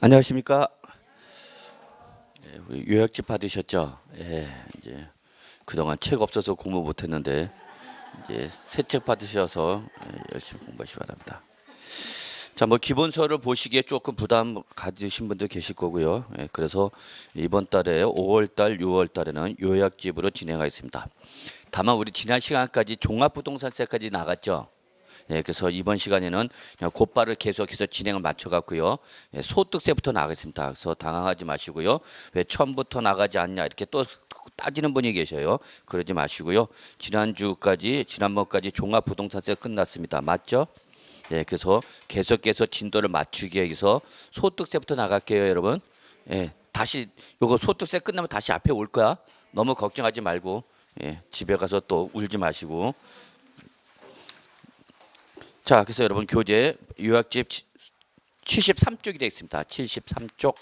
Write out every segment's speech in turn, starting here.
안녕하십니까? 우리 요약집 받으셨죠? 이제 그동안 책 없어서 공부 못했는데 이제 새 책 받으셔서 열심히 공부하시기 바랍니다. 자, 뭐 기본서를 보시기에 조금 부담 가지신 분도 계실 거고요. 그래서 이번 달에 5월 달, 6월 달에는 요약집으로 진행하겠습니다. 다만 우리 지난 시간까지 종합부동산세까지 나갔죠. 그래서 이번 시간에는 그냥 곧바로 계속해서 진행을 맞춰갖고요. 소득세부터 나가겠습니다. 그래서 당황하지 마시고요. 왜 처음부터 나가지 않냐 이렇게 또 따지는 분이 계셔요. 그러지 마시고요. 지난번까지 종합부동산세 끝났습니다. 맞죠? 그래서 계속해서 진도를 맞추기 위해서 소득세부터 나갈게요, 여러분. 다시 요거 소득세 끝나면 다시 앞에 올 거야. 너무 걱정하지 말고 집에 가서 또 울지 마시고. 자, 그래서 여러분 교재 요약집 73쪽이 되겠습니다. 73쪽.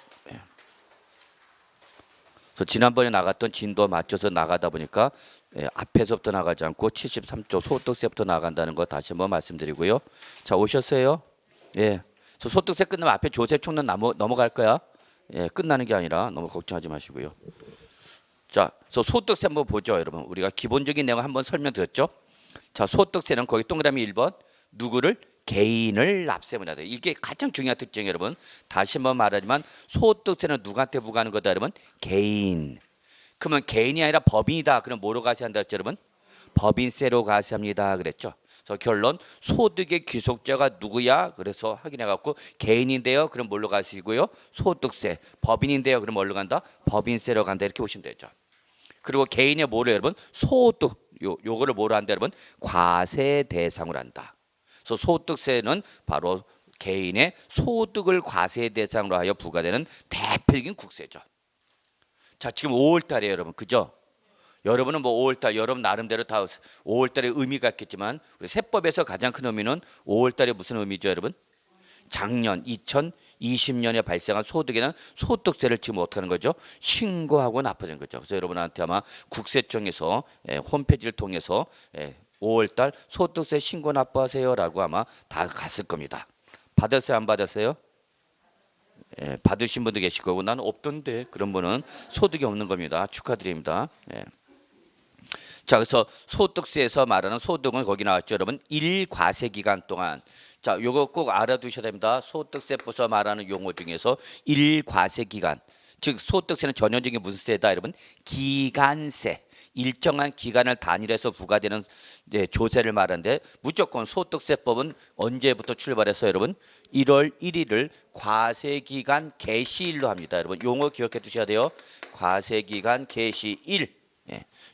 그래서 지난번에 나갔던 진도 맞춰서 나가다 보니까 앞에서부터 나가지 않고 73쪽 소득세부터 나간다는 거 다시 한번 말씀드리고요. 자, 오셨어요? 그래서 소득세 끝나면 앞에 조세총론 넘어갈 거야. 끝나는 게 아니라 너무 걱정하지 마시고요. 자, 그래서 소득세 한번 보죠, 여러분. 우리가 기본적인 내용 한번 설명드렸죠. 자, 소득세는 거기 동그라미 1번. 누구를? 개인을 납세문화다. 이게 가장 중요한 특징이에요, 여러분. 다시 한번 말하지만 소득세는 누구한테 부과하는 거다, 여러분? 개인. 그러면 개인이 아니라 법인이다. 그럼 뭐로 과세한다 했죠, 여러분? 법인세로 과세합니다. 그랬죠. 그래서 결론 소득의 귀속자가 누구야? 그래서 확인해 갖고 개인인데요. 그럼 뭘로 가시고요? 소득세. 법인인데요. 그럼 뭘로 간다? 법인세로 간다. 이렇게 보시면 되죠. 그리고 개인의 뭐를 여러분? 소득. 요거를 뭐로 한다, 여러분? 과세 대상으로 한다. 그래서 소득세는 바로 개인의 소득을 과세 대상으로 하여 부과되는 대표적인 국세죠. 자, 지금 5월 달이에요, 여러분. 그죠? 여러분은 뭐 5월 달, 여러분 나름대로 다 5월 달에 의미가 있겠지만 우리 세법에서 가장 큰 의미는 5월 달에 무슨 의미죠, 여러분? 작년 2020년에 발생한 소득에는 소득세를 지금 어떻게 하는 거죠? 신고하고 납부하는 거죠. 그래서 여러분한테 아마 국세청에서 홈페이지를 통해서 5월 달 소득세 신고 납부하세요라고 아마 다 갔을 겁니다. 받았어요, 안 받았어요? 받으신 분도 계실 거고 나는 없던데 그런 분은 소득이 없는 겁니다. 축하드립니다. 자, 그래서 소득세에서 말하는 소득은 거기 나왔죠, 여러분. 일과세 기간 동안. 자, 요거 꼭 알아두셔야 됩니다. 소득세법에서 말하는 용어 중에서 일과세 기간. 즉 소득세는 전형적인 무슨 세다, 여러분? 기간세. 일정한 기간을 단위로 부과되는 조세를 말하는데 무조건 소득세법은 언제부터 출발해서 여러분 1월 1일을 과세기간 개시일로 합니다. 여러분 용어 기억해 두셔야 돼요. 과세기간 개시일.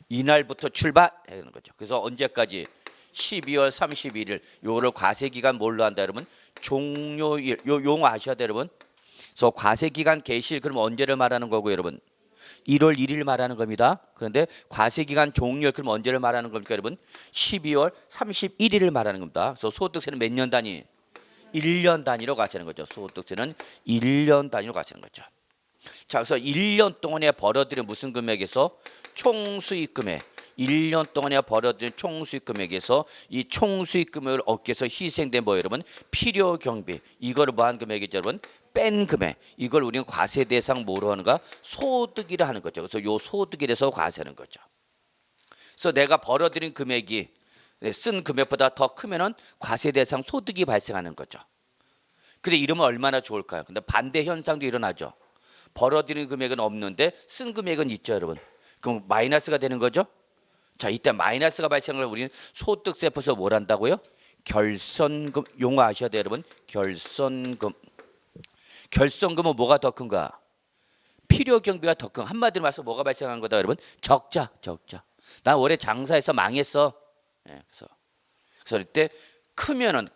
이날부터 출발하는 거죠. 그래서 언제까지? 12월 31일. 요거를 과세기간 뭘로 한다, 여러분? 종료일. 요 용어 아셔야 돼요, 여러분. 그래서 과세기간 개시일 그럼 언제를 말하는 거고, 여러분? 1월 1일 말하는 겁니다. 그런데 과세기간 종료 그럼 언제를 말하는 겁니까, 여러분? 12월 31일을 말하는 겁니다. 그래서 소득세는 몇 년 단위? 1년 단위로 과세하는 거죠. 소득세는 1년 단위로 과세하는 거죠. 자, 그래서 1년 동안에 벌어들인 무슨 금액에서 총수익 금액. 1년 동안에 벌어들인 총수익 금액에서 이 총수익 금액을 얻기 위해서 희생된 뭐 여러분? 필요 경비. 이거를 뭐한 금액이죠, 여러분? 뺀 금액. 이걸 우리는 과세 대상 뭐로 하는가? 소득이라 하는 거죠. 그래서 요 소득이라서 과세하는 거죠. 그래서 내가 벌어들인 금액이 쓴 금액보다 더 크면은 과세 대상 소득이 발생하는 거죠. 근데 이러면 얼마나 좋을까요? 근데 반대 현상도 일어나죠. 벌어들인 금액은 없는데 쓴 금액은 있죠, 여러분. 그럼 마이너스가 되는 거죠. 자, 이때 마이너스가 발생을 우리는 소득세법에서 뭘 한다고요? 결손금. 용어 아셔야 돼요, 여러분. 결손금. 결손금은 뭐가 더 큰가? 필요 경비가 더 큰. 한마디로 말해서 뭐가 발생한 거다, 여러분? 적자. 나 올해 장사해서 망했어. 그래서 이때 크면은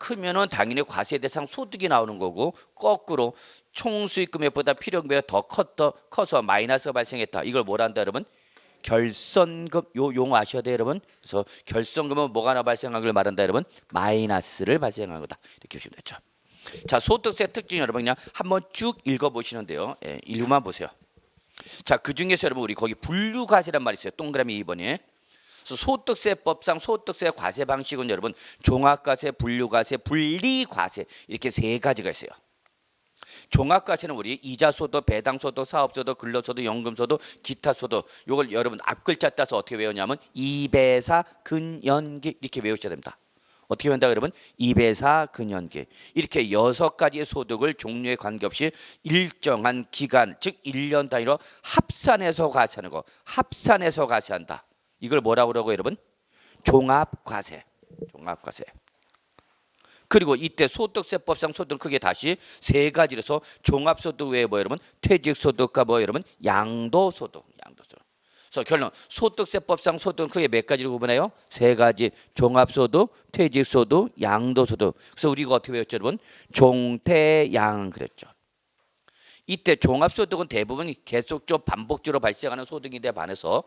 당연히 과세 대상 소득이 나오는 거고, 거꾸로 총수익 금액보다 필요 경비가 더 커서 마이너스가 발생했다. 이걸 뭘 한다, 여러분? 결손금. 요 용어 아셔야 돼요, 여러분. 그래서 결손금은 뭐가 나 발생한 걸 말한다, 여러분? 마이너스를 발생한 거다. 이렇게 보시면 되죠. 자, 소득세 특징 여러분 그냥 한번 쭉 읽어보시는데요. 일부만 보세요. 자, 그 중에서 여러분 우리 거기 분류과세란 말이 있어요. 동그라미 2번에. 그래서 소득세법상 소득세 과세 방식은 여러분 종합과세, 분류과세, 분리과세 이렇게 세 가지가 있어요. 종합과세는 우리 이자소득, 배당소득, 사업소득, 근로소득, 연금소득, 기타소득 요걸 여러분 앞글자 따서 어떻게 외우냐면 2배사 근연기 이렇게 외우셔야 됩니다. 어떻게 한다 여러분? 2배사 근연기 이렇게 6가지의 소득을 종류에 관계없이 일정한 기간 즉 1년 단위로 합산해서 과세하는 거. 합산해서 과세한다. 이걸 뭐라고 그러고 여러분? 종합과세. 종합과세. 그리고 이때 소득세법상 소득은 크게 다시 3가지로서 종합소득 외에 뭐 여러분? 퇴직소득과 뭐 여러분? 양도소득. 양도소득. 그래서 결론 소득세법상 소득은 크게 몇 가지로 구분해요? 3가지. 종합소득, 퇴직소득, 양도소득. 그래서 우리가 어떻게 배웠죠 여러분? 종태양 그랬죠. 이때 종합소득은 대부분 계속적으로 반복적으로 발생하는 소득인데 반해서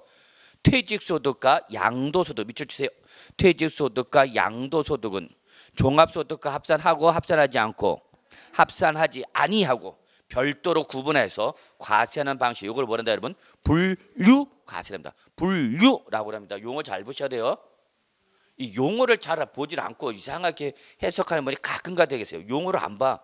퇴직소득과 양도소득 밑줄 치세요. 퇴직소득과 양도소득은 종합소득과 합산하고 합산하지 않고 합산하지 아니하고 별도로 구분해서 과세하는 방식 이걸 뭐란다 여러분? 분류과세랍니다. 분류라고 합니다. 용어 잘 보셔야 돼요. 이 용어를 잘 보질 않고 이상하게 해석하는 분이 가끔가다 계세요. 용어를 안 봐.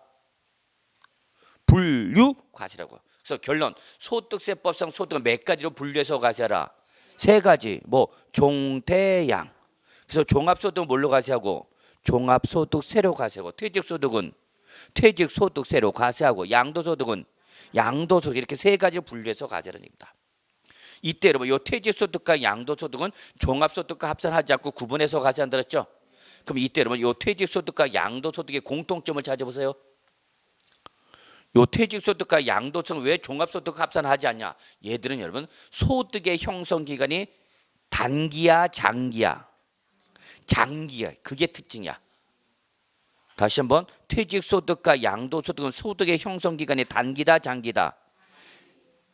분류과세라고. 그래서 결론 소득세법상 소득은 몇 가지로 분류해서 과세하라? 3가지. 뭐 종태양. 그래서 종합소득은 뭘로 과세하고? 종합소득세로 과세하고 퇴직소득은 퇴직소득세로 과세하고 양도소득은 양도소득 이렇게 3가지를 분류해서 과세하는 겁니다. 이때 여러분 이 퇴직소득과 양도소득은 종합소득과 합산하지 않고 구분해서 과세한다 그랬죠? 그럼 이때 여러분 이 퇴직소득과 양도소득의 공통점을 찾아보세요. 이 퇴직소득과 양도소득은 왜 종합소득과 합산하지 않냐? 얘들은 여러분 소득의 형성기간이 단기야 장기야? 장기야. 그게 특징이야. 다시 한번 퇴직소득과 양도소득은 소득의 형성기간이 단기다 장기다?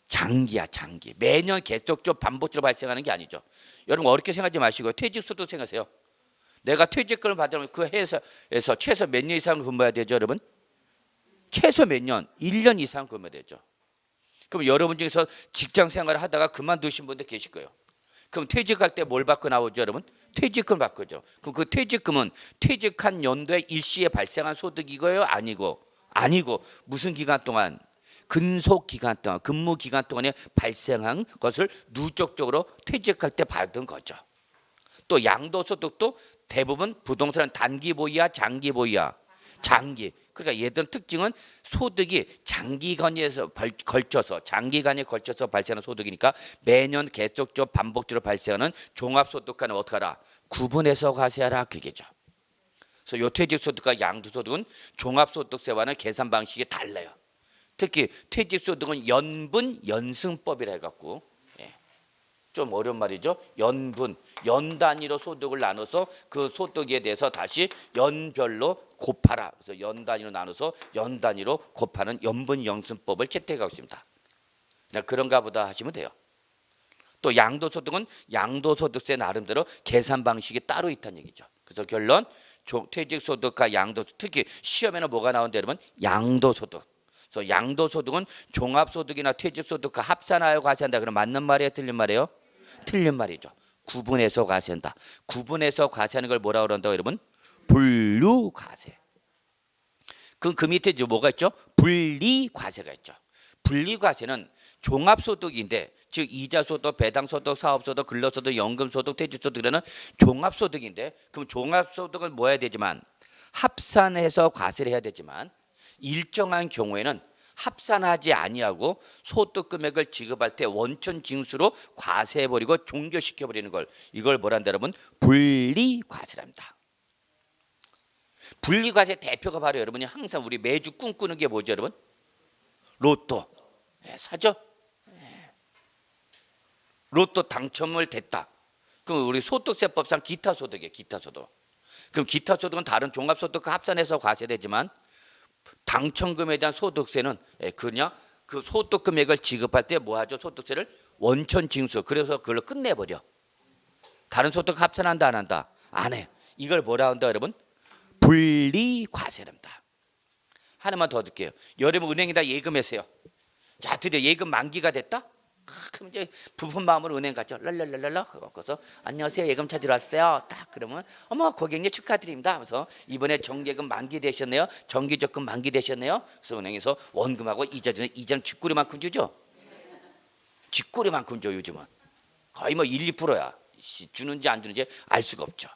장기야 장기. 매년 계속적으로 반복적으로 발생하는 게 아니죠. 여러분 어렵게 생각하지 마시고 퇴직소득 생각하세요. 내가 퇴직금을 받으면 그 회사에서 최소 몇 년 이상 근무해야 되죠 여러분? 최소 몇 년? 1년 이상 근무해야 되죠. 그럼 여러분 중에서 직장 생활을 하다가 그만두신 분들 계실 거예요. 그럼 퇴직할 때 뭘 받고 나오죠 여러분? 퇴직금 받고죠. 그럼 그 퇴직금은 퇴직한 연도에 일시에 발생한 소득이고요? 아니고 무슨 기간 동안? 근속 기간 동안, 근무 기간 동안에 발생한 것을 누적적으로 퇴직할 때 받은 거죠. 또 양도소득도 대부분 부동산은 단기 보유야 장기 보유야? 장기. 그러니까 얘들은 특징은 소득이 장기간에 걸쳐서 발생하는 소득이니까 매년 계속적으로 반복적으로 발생하는 종합소득과는 어떻게 하라? 구분해서 과세하라 그게죠. 그래서 요 퇴직소득과 양도소득은 종합소득세와는 계산 방식이 달라요. 특히 퇴직소득은 연분연승법이라 해갖고 좀 어려운 말이죠. 연 단위로 소득을 나눠서 그 소득에 대해서 다시 연별로 곱하라. 그래서 연 단위로 나눠서 연 단위로 곱하는 연분연승법을 채택하고 있습니다. 그냥 그런가 보다 하시면 돼요. 또 양도소득은 양도소득세 나름대로 계산 방식이 따로 있다는 얘기죠. 그래서 결론 퇴직소득과 양도소득 특히 시험에는 뭐가 나온다 여러분? 양도소득. 그래서 양도소득은 종합소득이나 퇴직소득과 합산하여 과세한다. 그럼 맞는 말이에요? 틀린 말이에요? 틀린 말이죠. 구분해서 과세한다. 구분해서 과세하는 걸 뭐라고 그런다고 여러분? 분류과세. 그 밑에 이제 뭐가 있죠? 분리과세가 있죠. 분리과세는 종합소득인데 즉 이자소득, 배당소득, 사업소득, 근로소득, 연금소득, 퇴직소득이라는 종합소득인데 그럼 종합소득을 뭐 해야 되지만 합산해서 과세를 해야 되지만 일정한 경우에는 합산하지 아니하고 소득 금액을 지급할 때 원천 징수로 과세해버리고 종결시켜버리는 걸 이걸 뭐란다 여러분? 분리과세랍니다. 분리과세 대표가 바로 여러분이 항상 우리 매주 꿈꾸는 게 뭐죠 여러분? 로또 사죠? 로또 당첨을 됐다. 그럼 우리 소득세법상 기타소득이에요. 기타소득. 그럼 기타소득은 다른 종합소득과 합산해서 과세되지만 당첨금에 대한 소득세는 그냥 그 소득 금액을 지급할 때 뭐 하죠? 소득세를 원천 징수. 그래서 그걸로 끝내버려. 다른 소득 합산한다 안 한다? 안 해. 이걸 뭐라 한다 여러분? 분리과세랍니다. 하나만 더 드릴게요. 여러분 은행에다 예금했어요. 자 드디어 예금 만기가 됐다? 그럼 이제 부푼 마음으로 은행 갔죠. 랄랄랄랄라 그래서 안녕하세요, 예금 찾으러 왔어요. 딱 그러면 어머 고객님 축하드립니다 하면서 이번에 정기예금 만기되셨네요. 정기적금 만기되셨네요. 그래서 은행에서 원금하고 이자는 쥐꼬리만큼 주죠. 쥐꼬리만큼 줘. 요즘은 거의 뭐 1, 2%야. 주는지 안 주는지 알 수가 없죠.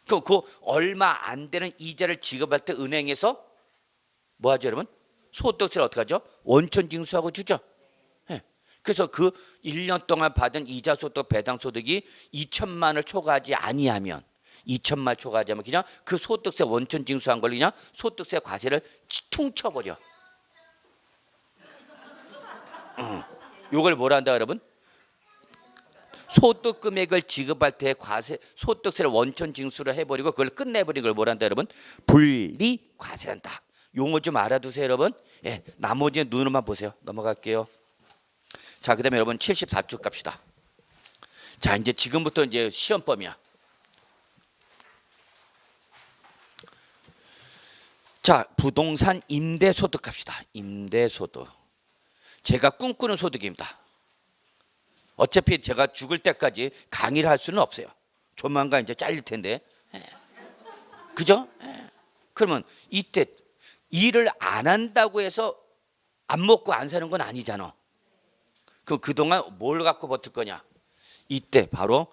그럼 그 얼마 안 되는 이자를 지급할 때 은행에서 뭐 하죠, 여러분? 소득세를 어떻게 하죠? 원천 징수하고 주죠. 그래서 그 1년 동안 받은 이자 소득, 배당 소득이 2천만을 초과하지 아니하면 2천만 초과하지 않으면 그냥 그 소득세 원천 징수한 걸 그냥 소득세 과세를 퉁쳐버려. 이걸 뭐라 한다 여러분? 소득 금액을 지급할 때 과세 소득세를 원천 징수를 해버리고 그걸 끝내버린 걸 뭐라 한다 여러분? 분리 과세한다. 용어 좀 알아두세요 여러분. 예, 나머지는 눈으로만 보세요. 넘어갈게요. 자, 그다음에 여러분 74쪽 갑시다. 자, 이제 지금부터 이제 시험범위야. 자, 부동산 임대소득 갑시다. 임대소득. 제가 꿈꾸는 소득입니다. 어차피 제가 죽을 때까지 강의를 할 수는 없어요. 조만간 이제 잘릴 텐데. 그죠? 그러면 이때 일을 안 한다고 해서 안 먹고 안 사는 건 아니잖아. 그럼 그동안 뭘 갖고 버틸 거냐? 이때 바로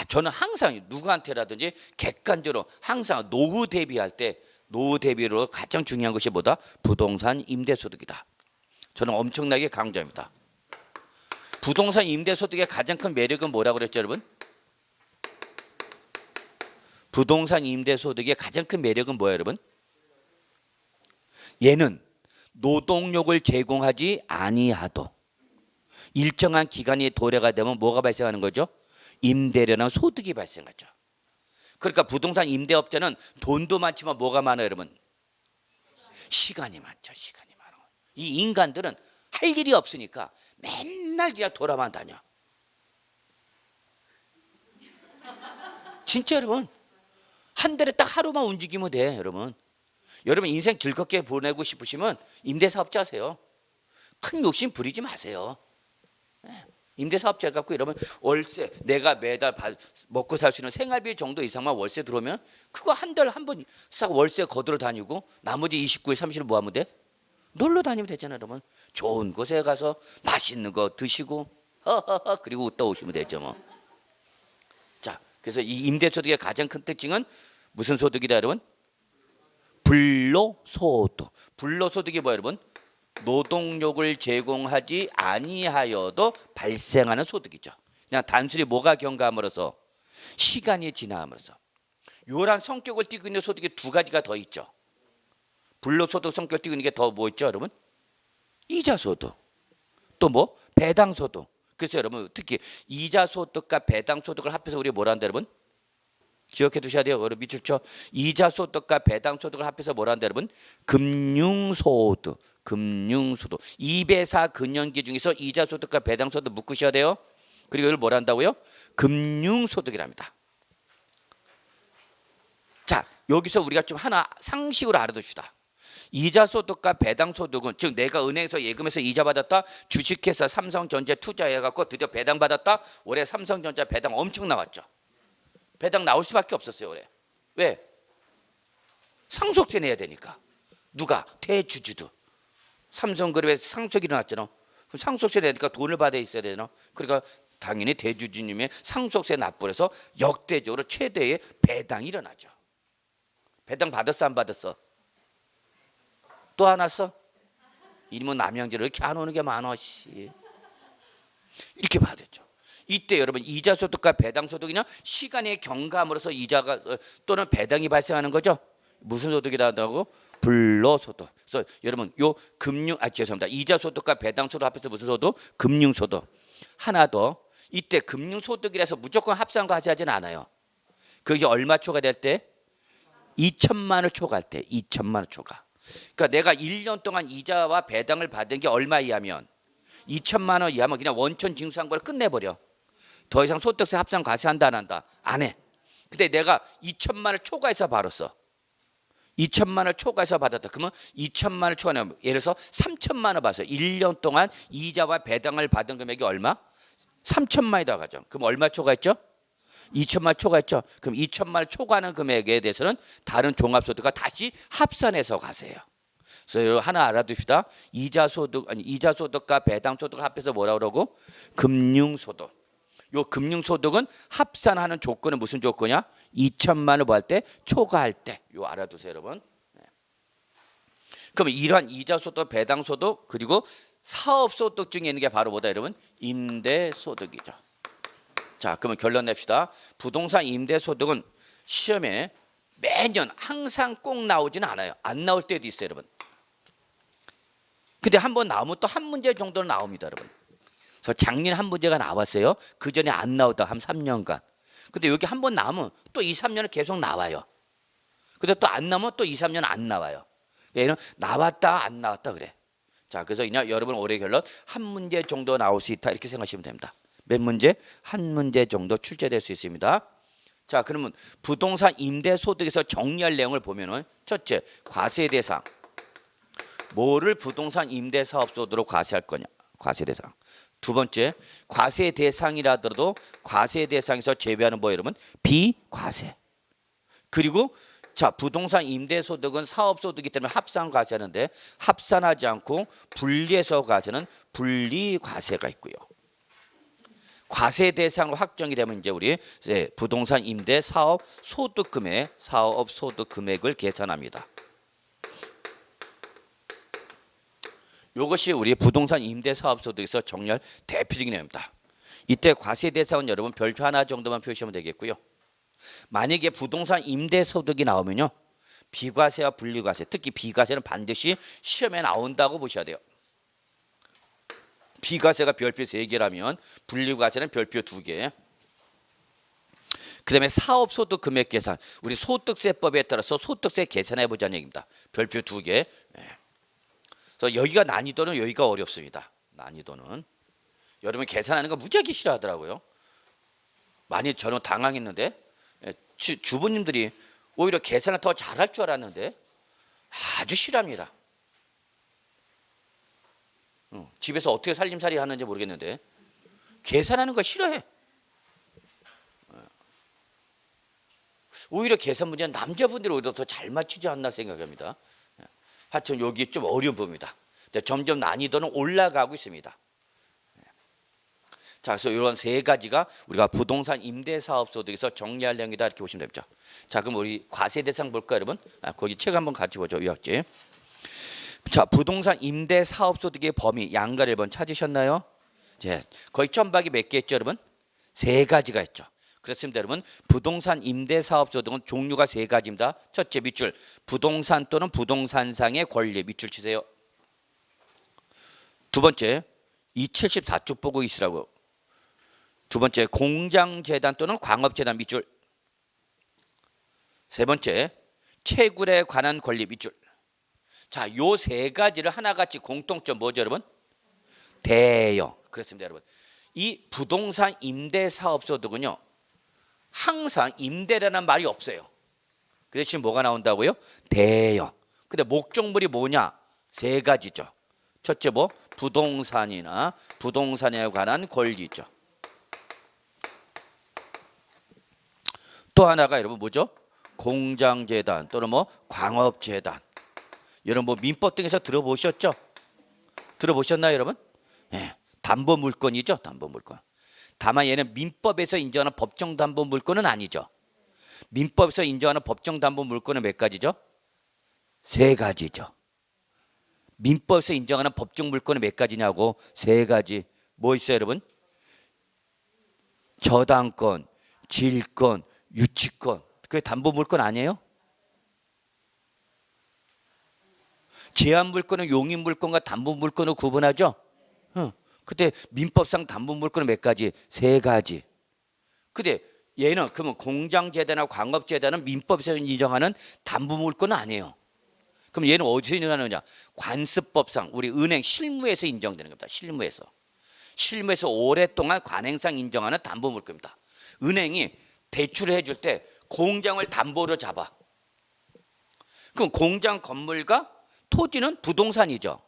저는 항상 누구한테라든지 객관적으로 항상 노후 대비할 때 노후 대비로 가장 중요한 것이 뭐다? 부동산 임대소득이다. 저는 엄청나게 강조합니다. 부동산 임대소득의 가장 큰 매력은 뭐라고 그랬죠 여러분? 부동산 임대소득의 가장 큰 매력은 뭐예요 여러분? 얘는 노동력을 제공하지 아니하도 일정한 기간이 도래가 되면 뭐가 발생하는 거죠? 임대료나 소득이 발생하죠. 그러니까 부동산 임대업자는 돈도 많지만 뭐가 많아요 여러분? 시간이 많죠. 시간이 많아. 이 인간들은 할 일이 없으니까 맨날 그냥 돌아만 다녀. 진짜 여러분 한 달에 딱 하루만 움직이면 돼 여러분. 여러분 인생 즐겁게 보내고 싶으시면 임대사업자 하세요. 큰 욕심 부리지 마세요. 임대사업자 해갖고 이러면 월세 내가 매달 먹고 살 수 있는 생활비 정도 이상만 월세 들어오면 그거 한 달 한 번 싹 월세 거들어 다니고 나머지 29일 30일 뭐 하면 돼? 놀러 다니면 되잖아요 여러분. 좋은 곳에 가서 맛있는 거 드시고 허허허 그리고 웃다 오시면 되죠 뭐. 자, 그래서 이 임대소득의 가장 큰 특징은 무슨 소득이다 여러분? 불로소득. 불로소득이 뭐야 여러분? 노동력을 제공하지 아니하여도 발생하는 소득이죠. 그냥 단순히 뭐가 경과함으로써 시간이 지나함으로써 요란 성격을 띠고 있는 소득이 두 가지가 더 있죠. 불로소득 성격을 띠고 있는 게 더 뭐 있죠 여러분? 이자소득 또 뭐? 배당소득. 그래서 여러분 특히 이자소득과 배당소득을 합해서 우리 뭐라 한다 여러분? 기억해 두셔야 돼요. 여러분 밑줄 쳐. 이자소득과 배당소득을 합해서 뭐라 한다 여러분? 금융소득. 금융소득. 2배사 근연기 중에서 이자소득과 배당소득 묶으셔야 돼요. 그리고 이걸 뭐라 한다고요? 금융소득이랍니다. 자, 여기서 우리가 좀 하나 상식으로 알아둡시다. 이자소득과 배당소득은 즉 내가 은행에서 예금해서 이자 받았다. 주식회사 삼성전자 투자해갖고 드디어 배당 받았다. 올해 삼성전자 배당 엄청 나왔죠. 배당 나올 수밖에 없었어요 올해. 왜? 상속세 내야 되니까. 누가? 대주주도. 삼성그룹에 상속이 일어났잖아. 그럼 상속세 내니까 돈을 받아 있어야 되잖아. 그러니까 당연히 대주주님의 상속세 납부해서 역대적으로 최대의 배당이 일어나죠. 배당 받았어 안 받았어? 또 안 왔어? 이놈은 남양주를 이렇게 안 오는 게 많아. 씨. 이렇게 받았죠. 이때 여러분 이자소득과 배당소득이냐 시간의 경감으로서 이자가 또는 배당이 발생하는 거죠. 무슨 소득이라 한다고? 불로소득. 그래서 여러분 요 죄송합니다. 이자소득과 배당소득 합해서 무슨 소득? 금융소득. 하나 더 이때 금융소득이라서 무조건 합산과 하지는 않아요. 그게 얼마 초과될 때? 2천만을 초과할 때. 2천만을 초과. 그러니까 내가 1년 동안 이자와 배당을 받은 게 얼마 이하면 2천만 원 이하면 그냥 원천 징수한 걸 끝내버려. 더 이상 소득세 합산 과세한다 안 한다? 안 해. 근데 내가 2천만을 초과해서 벌었어. 2천만 원 초과해서 받았다. 그러면 2천만 원 초과하면 예를 들어서 3천만 원 받아서 1년 동안 이자와 배당을 받은 금액이 얼마? 3천만 원이다 가죠. 그럼 얼마 초과했죠? 2천만 원 초과했죠. 그럼 2천만 원 초과하는 금액에 대해서는 다른 종합소득과 다시 합산해서 가세요. 그래서 하나 알아두시다. 이자소득과 배당소득을 합해서 뭐라 그러고? 금융소득. 요 금융소득은 합산하는 조건은 무슨 조건이야? 2천만 원 뭐 할 때? 초과할 때. 요 알아두세요, 여러분. 그럼 이러한 이자소득, 배당소득 그리고 사업소득 중에 있는 게 바로 뭐다, 여러분? 임대소득이죠. 자, 그러면 결론 냅시다. 부동산 임대소득은 시험에 매년 항상 꼭 나오지는 않아요. 안 나올 때도 있어요, 여러분. 근데 한 번 나오면 또 한 문제 정도는 나옵니다, 여러분. 그래서 작년 한 문제가 나왔어요. 그 전에 안 나오다 한 3년간. 근데 여기 한 번 나오면 또 2, 3년은 계속 나와요. 근데 또 안 나오면 또 2, 3년 안 나와요. 얘는 나왔다 안 나왔다 그래. 자, 그래서 그냥 여러분 올해 결론 한 문제 정도 나올 수 있다 이렇게 생각하시면 됩니다. 몇 문제? 한 문제 정도 출제될 수 있습니다. 자, 그러면 부동산 임대소득에서 정리할 내용을 보면은 첫째, 과세 대상. 뭐를 부동산 임대사업소득으로 과세할 거냐? 과세 대상. 두 번째, 과세 대상이라더라도 과세 대상에서 제외하는 뭐 여러분? 비과세. 그리고 자, 부동산 임대소득은 사업소득이기 때문에 합산 과세하는데 합산하지 않고 분리해서 과세는 분리과세가 있고요. 과세 대상으로 확정이 되면 이제 우리 부동산 임대 사업 소득 금액, 사업 소득 금액을 계산합니다. 이것이 우리 부동산 임대 사업 소득에서 정리할 대표적인 내용입니다. 이때 과세 대상은 여러분 별표 하나 정도만 표시하면 되겠고요. 만약에 부동산 임대 소득이 나오면요, 비과세와 분리과세, 특히 비과세는 반드시 시험에 나온다고 보셔야 돼요. 비과세가 별표 3개라면 분리과세는 별표 2개. 그 다음에 사업소득 금액 계산, 우리 소득세법에 따라서 소득세 계산해 보자는 얘기입니다. 별표 2개. 그래서 여기가 난이도는 여기가 어렵습니다. 난이도는 여러분 계산하는 거 무지하게 싫어하더라고요. 많이 저는 당황했는데 주부님들이 오히려 계산을 더 잘할 줄 알았는데 아주 싫어합니다. 집에서 어떻게 살림살이 하는지 모르겠는데 계산하는 거 싫어해. 오히려 계산 문제는 남자분들이 오히려 더 잘 맞추지 않나 생각합니다. 하여튼 여기 좀 어려운 부분입니다. 점점 난이도는 올라가고 있습니다. 자, 그래서 이런 세 가지가 우리가 부동산 임대사업소득에서 정리할 내용이다 이렇게 보시면 되죠. 자, 그럼 우리 과세 대상 볼까요, 여러분? 거기 책 한번 같이 보죠, 요약집. 자, 부동산 임대사업소득의 범위 양가를 한번 찾으셨나요? 네, 거의 점박이 몇 개 있죠, 여러분? 3가지가 있죠. 그렇습니다, 여러분. 부동산 임대사업소득은 종류가 3가지입니다. 첫째 밑줄, 부동산 또는 부동산상의 권리 밑줄 치세요. 두 번째, 274쪽 보고 있으라고. 두 번째, 공장재단 또는 광업재단 밑줄. 세 번째, 채굴에 관한 권리 밑줄. 자, 요 3가지를 하나같이 공통점 뭐죠, 여러분? 대여. 그렇습니다, 여러분. 이 부동산 임대사업소득은요, 항상 임대라는 말이 없어요. 그 대신 뭐가 나온다고요? 대여. 근데 목적물이 뭐냐? 3가지죠. 첫째 뭐? 부동산이나 부동산에 관한 권리죠. 또 하나가 여러분 뭐죠? 공장재단 또는 뭐 광업재단. 여러분 뭐 민법 등에서 들어보셨죠? 들어보셨나요, 여러분? 네, 담보물건이죠, 담보물건. 다만 얘는 민법에서 인정하는 법정담보물건은 아니죠. 민법에서 인정하는 법정담보물건은 몇 가지죠? 3가지죠. 민법에서 인정하는 법정물건은 몇 가지냐고? 3가지. 뭐 있어요, 여러분? 저당권, 질권, 유치권. 그게 담보물건 아니에요? 제한물건은 용인물건과 담보물건을 구분하죠? 그때 민법상 담보물건은 몇 가지? 3가지. 근데 얘는 그러면 공장재단이나 광업재단은 민법에서 인정하는 담보물건은 아니에요. 그럼 얘는 어디서 인정하느냐? 관습법상 우리 은행 실무에서 인정되는 겁니다. 실무에서 오랫동안 관행상 인정하는 담보물건입니다. 은행이 대출을 해줄 때 공장을 담보로 잡아. 그럼 공장 건물과 토지는 부동산이죠.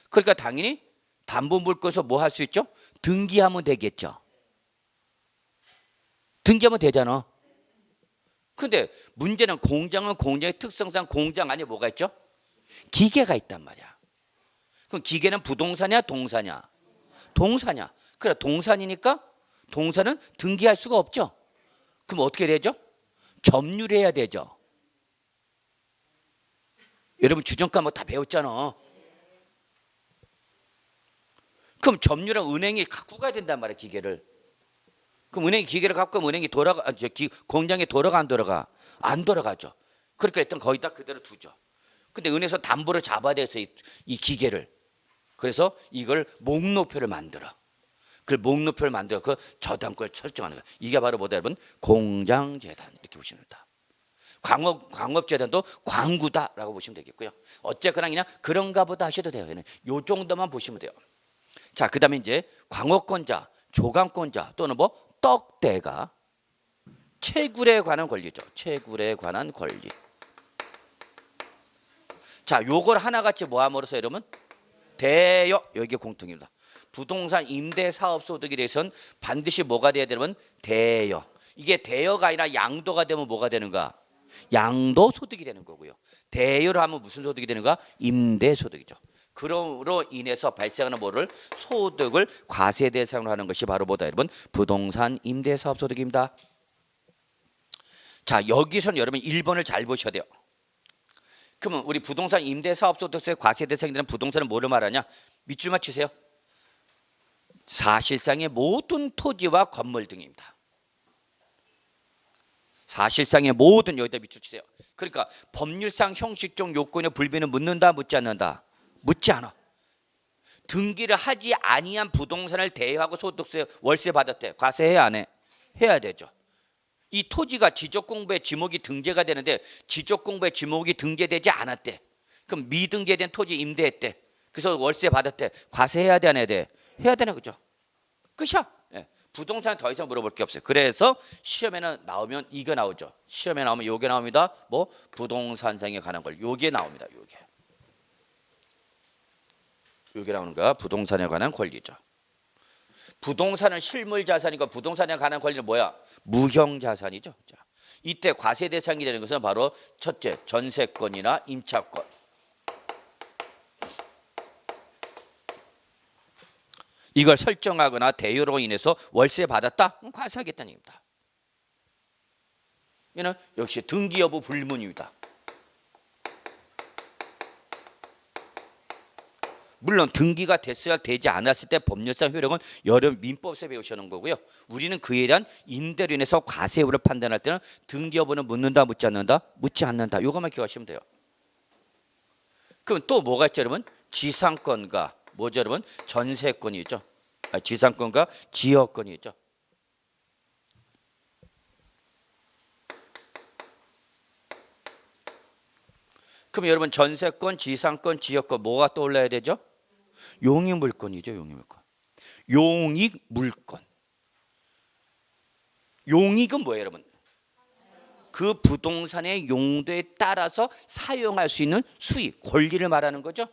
그러니까 당연히 담보물권에서 뭐 할 수 있죠? 등기하면 되겠죠. 등기하면 되잖아. 근데 문제는 공장은 공장의 특성상 공장 안에 뭐가 있죠? 기계가 있단 말이야. 그럼 기계는 부동산이야, 동사냐? 동사냐? 그래, 동산이니까 동사는 등기할 수가 없죠. 그럼 어떻게 되죠? 점유해야 되죠. 여러분 주정 과목 다 배웠잖아. 그럼 점유랑 은행이 갖고 가야 된단 말이야, 기계를. 그럼 은행이 기계를 갖고 가면 은행이 공장에 돌아가 안 돌아가? 안 돌아가죠. 그러니까 일단 거기다 그대로 두죠. 근데 은행에서 담보를 잡아야 돼서 이 기계를. 그래서 이걸 목록표를 만들어. 그 목록표를 만들어 그 저당권을 설정하는 거야. 이게 바로 뭐다 여러분? 공장재단 이렇게 보시면 됩니다. 광업재단도 광구다라고 보시면 되겠고요. 어쨌거나 그냥 그런가 보다 하셔도 돼요. 요 정도만 보시면 돼요. 자, 그다음에 이제 광업권자, 조강권자 또는 뭐 떡대가 채굴에 관한 권리죠. 채굴에 관한 권리. 자, 요걸 하나같이 모함으로써 여러분 대여, 여기 공통입니다. 부동산 임대 사업 소득에 대해서는 반드시 뭐가 돼야 되면 대여. 이게 대여가 아니라 양도가 되면 뭐가 되는가? 양도 소득이 되는 거고요. 대여를 하면 무슨 소득이 되는가? 임대 소득이죠. 그로 인해서 발생하는 뭐를 소득을 과세 대상으로 하는 것이 바로 뭐다 여러분? 부동산 임대 사업 소득입니다. 자, 여기서는 여러분 1번을 잘 보셔야 돼요. 그러면 우리 부동산 임대 사업 소득세 과세 대상이 되는 부동산은 뭐를 말하냐? 밑줄 맞추세요. 사실상의 모든 토지와 건물 등입니다. 사실상의 모든, 여기다 밑줄 치세요. 그러니까 법률상 형식적 요건의 불비는 묻는다, 묻지 않는다? 묻지 않아. 등기를 하지 아니한 부동산을 대여하고 소득세 월세 받았대. 과세해야 안 해? 해야 되죠. 이 토지가 지적공부의 지목이 등재가 되는데 지적공부의 지목이 등재되지 않았대. 그럼 미등재된 토지 임대했대. 그래서 월세 받았대. 과세해야 돼, 안 해야 돼? 해야 되는 거죠. 끝이야. 예. 부동산 더 이상 물어볼 게 없어요. 그래서 시험에는 나오면 이게 나오죠. 시험에 나오면 요게 나옵니다. 뭐 부동산상에 관한 걸 요게 나옵니다. 요게 나오는 거야. 부동산에 관한 권리죠. 부동산은 실물 자산이고 부동산에 관한 권리는 뭐야? 무형 자산이죠. 자, 이때 과세 대상이 되는 것은 바로 첫째, 전세권이나 임차권. 이걸 설정하거나 대여로 인해서 월세 받았다? 과세하겠다는 얘기입니다. 이는 역시 등기 여부 불문입니다. 물론 등기가 됐어야 되지 않았을 때 법률상 효력은 여러 민법에서 배우시는 거고요. 우리는 그에 대한 임대로 인해서 과세 여부를 판단할 때는 등기 여부는 묻는다, 묻지 않는다? 묻지 않는다. 이것만 기억하시면 돼요. 그럼 또 뭐가 있죠, 여러분? 지상권과 뭐죠, 여러분? 전세권이죠. 지상권과 지역권이죠. 그럼 여러분 전세권, 지상권, 지역권 뭐가 떠올라야 되죠? 용익물권이죠. 용익물권. 용익은 뭐예요, 여러분? 그 부동산의 용도에 따라서 사용할 수 있는 수익, 권리를 말하는 거죠.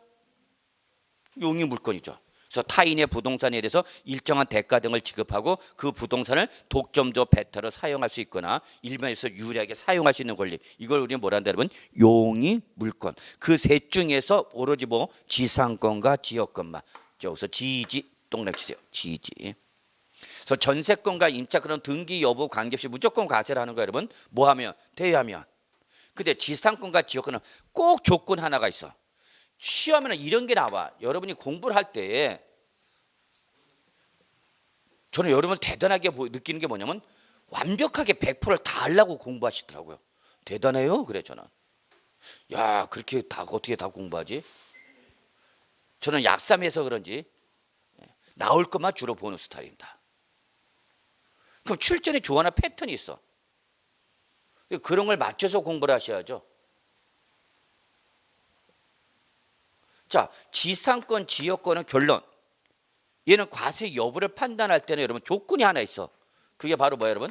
용익물권이죠. 그래서 타인의 부동산에 대해서 일정한 대가 등을 지급하고 그 부동산을 독점조 배타로 사용할 수 있거나 일반에서 유리하게 사용할 수 있는 권리, 이걸 우리는 뭐라 한다 여러분? 용익물권. 그 셋 중에서 오로지 뭐 지상권과 지역권만. 여기서 지지 동그라미 치세요. 지지. 그래서 전세권과 임차권은 등기 여부 관계없이 무조건 과세를 하는 거예요, 여러분. 뭐 하면? 대여하면. 근데 지상권과 지역권은 꼭 조건 하나가 있어. 시험에는 이런 게 나와. 여러분이 공부를 할 때 저는 여러분 대단하게 느끼는 게 뭐냐면 완벽하게 100%를 다 하려고 공부하시더라고요. 대단해요. 그래 저는. 야, 그렇게 다 어떻게 다 공부하지? 저는 약삼해서 그런지 나올 것만 주로 보는 스타일입니다. 그럼 출전에 좋아하는 패턴이 있어. 그런 걸 맞춰서 공부를 하셔야죠. 자, 지상권, 지역권은 결론. 얘는 과세 여부를 판단할 때는 여러분 조건이 하나 있어. 그게 바로 뭐예요, 여러분?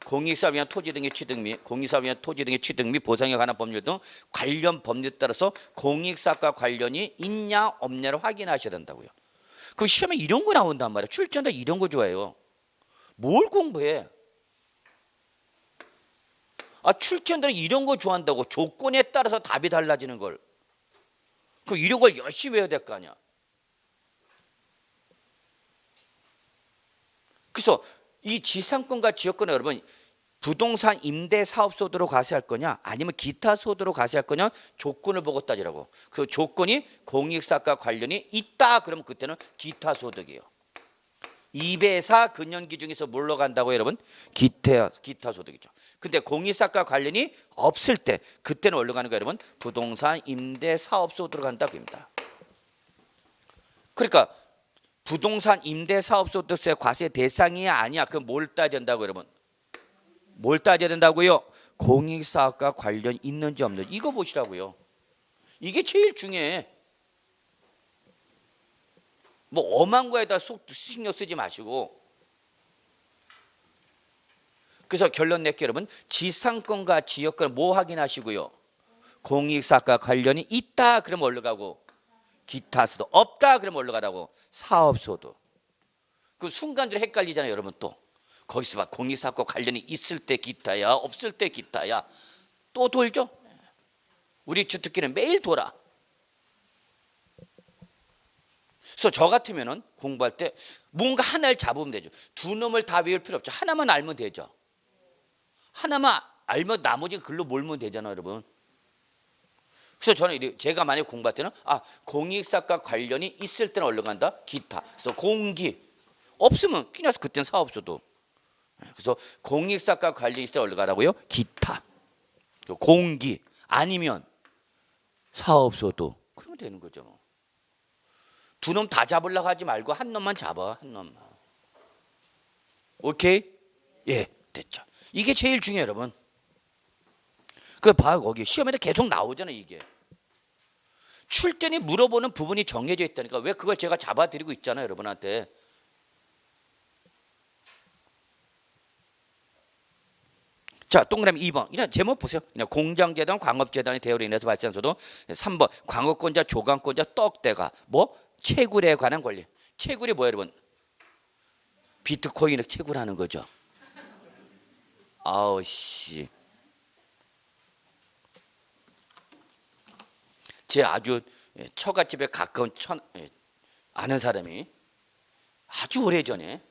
공익사업 위한 토지 등의 취득 및 공익사업 위한 토지 등의 취득 및 보상에 관한 법률 등 관련 법률에 따라서 공익사업과 관련이 있냐 없냐를 확인하셔야 된다고요. 그 시험에 이런 거 나온단 말이에요. 출전자 이런 거 좋아해요. 뭘 공부해? 출전자는 이런 거 좋아한다고. 조건에 따라서 답이 달라지는 걸. 그 이런 걸 열심히 해야 될 거 아니야. 그래서 이 지상권과 지역권은 여러분 부동산 임대 사업 소득으로 과세할 거냐 아니면 기타 소득으로 과세할 거냐 조건을 보고 따지라고. 그 조건이 공익사업과 관련이 있다 그러면 그때는 기타 소득이에요. 2배사 근년기 중에서 뭘로 간다고 여러분? 기타 소득이죠. 근데 공익사업과 관련이 없을 때 그때는 어디로 가는 거예요 여러분? 부동산 임대 사업 소득으로 간다고 합니다. 그러니까 부동산 임대 사업 소득세 과세 대상이 아니야. 그럼 뭘 따져야 된다고 여러분? 뭘 따져야 된다고요? 공익사업과 관련 있는지 없는지 이거 보시라고요. 이게 제일 중요해. 뭐 엄한 거에다 신경 쓰지 마시고. 그래서 결론 낼게요 여러분. 지상권과 지역권 뭐 확인하시고요? 공익사업과 관련이 있다 그러면 어디로 가고? 기타 소득. 없다 그러면 어디로 가라고? 사업 소득. 그 순간적으로 헷갈리잖아요 여러분. 또 거기서 막 공익사업과 관련이 있을 때 기타야 없을 때 기타야 또 돌죠. 우리 주특기는 매일 돌아. 그래서 저 같으면은 공부할 때 뭔가 하나를 잡으면 되죠. 두 놈을 다 외울 필요 없죠. 하나만 알면 되죠. 하나만 알면 나머지 글로 몰면 되잖아요 여러분. 그래서 저는 제가 만약에 공부할 때는 공익사업과 관련이 있을 때는 어디로 간다? 기타. 그래서 공기 없으면 그냥 그때는 사업소득. 그래서 공익사업과 관련이 있을 때 어디로 가라고요? 기타. 공기 아니면 사업소득. 그러면 되는 거죠. 두 놈 다 잡으려고 하지 말고 한 놈만 잡아. 한 놈만. 오케이? 예, 됐죠. 이게 제일 중요해요 여러분. 그 봐요 거기 시험에도 계속 나오잖아요 이게. 출전이 물어보는 부분이 정해져 있다니까. 왜 그걸 제가 잡아드리고 있잖아요 여러분한테. 자 동그라미 2번 그냥 제목 보세요. 그냥 공장재단 광업재단의 대우로 인해서 발생한 소득. 3번 광업권자 조강권자 떡대가 뭐? 채굴에 관한 권리. 채굴이 뭐예요 여러분? 비트코인을 채굴하는 거죠. 아우씨. 제 아주 처갓집에 가까운 아는 사람이 아주 오래전에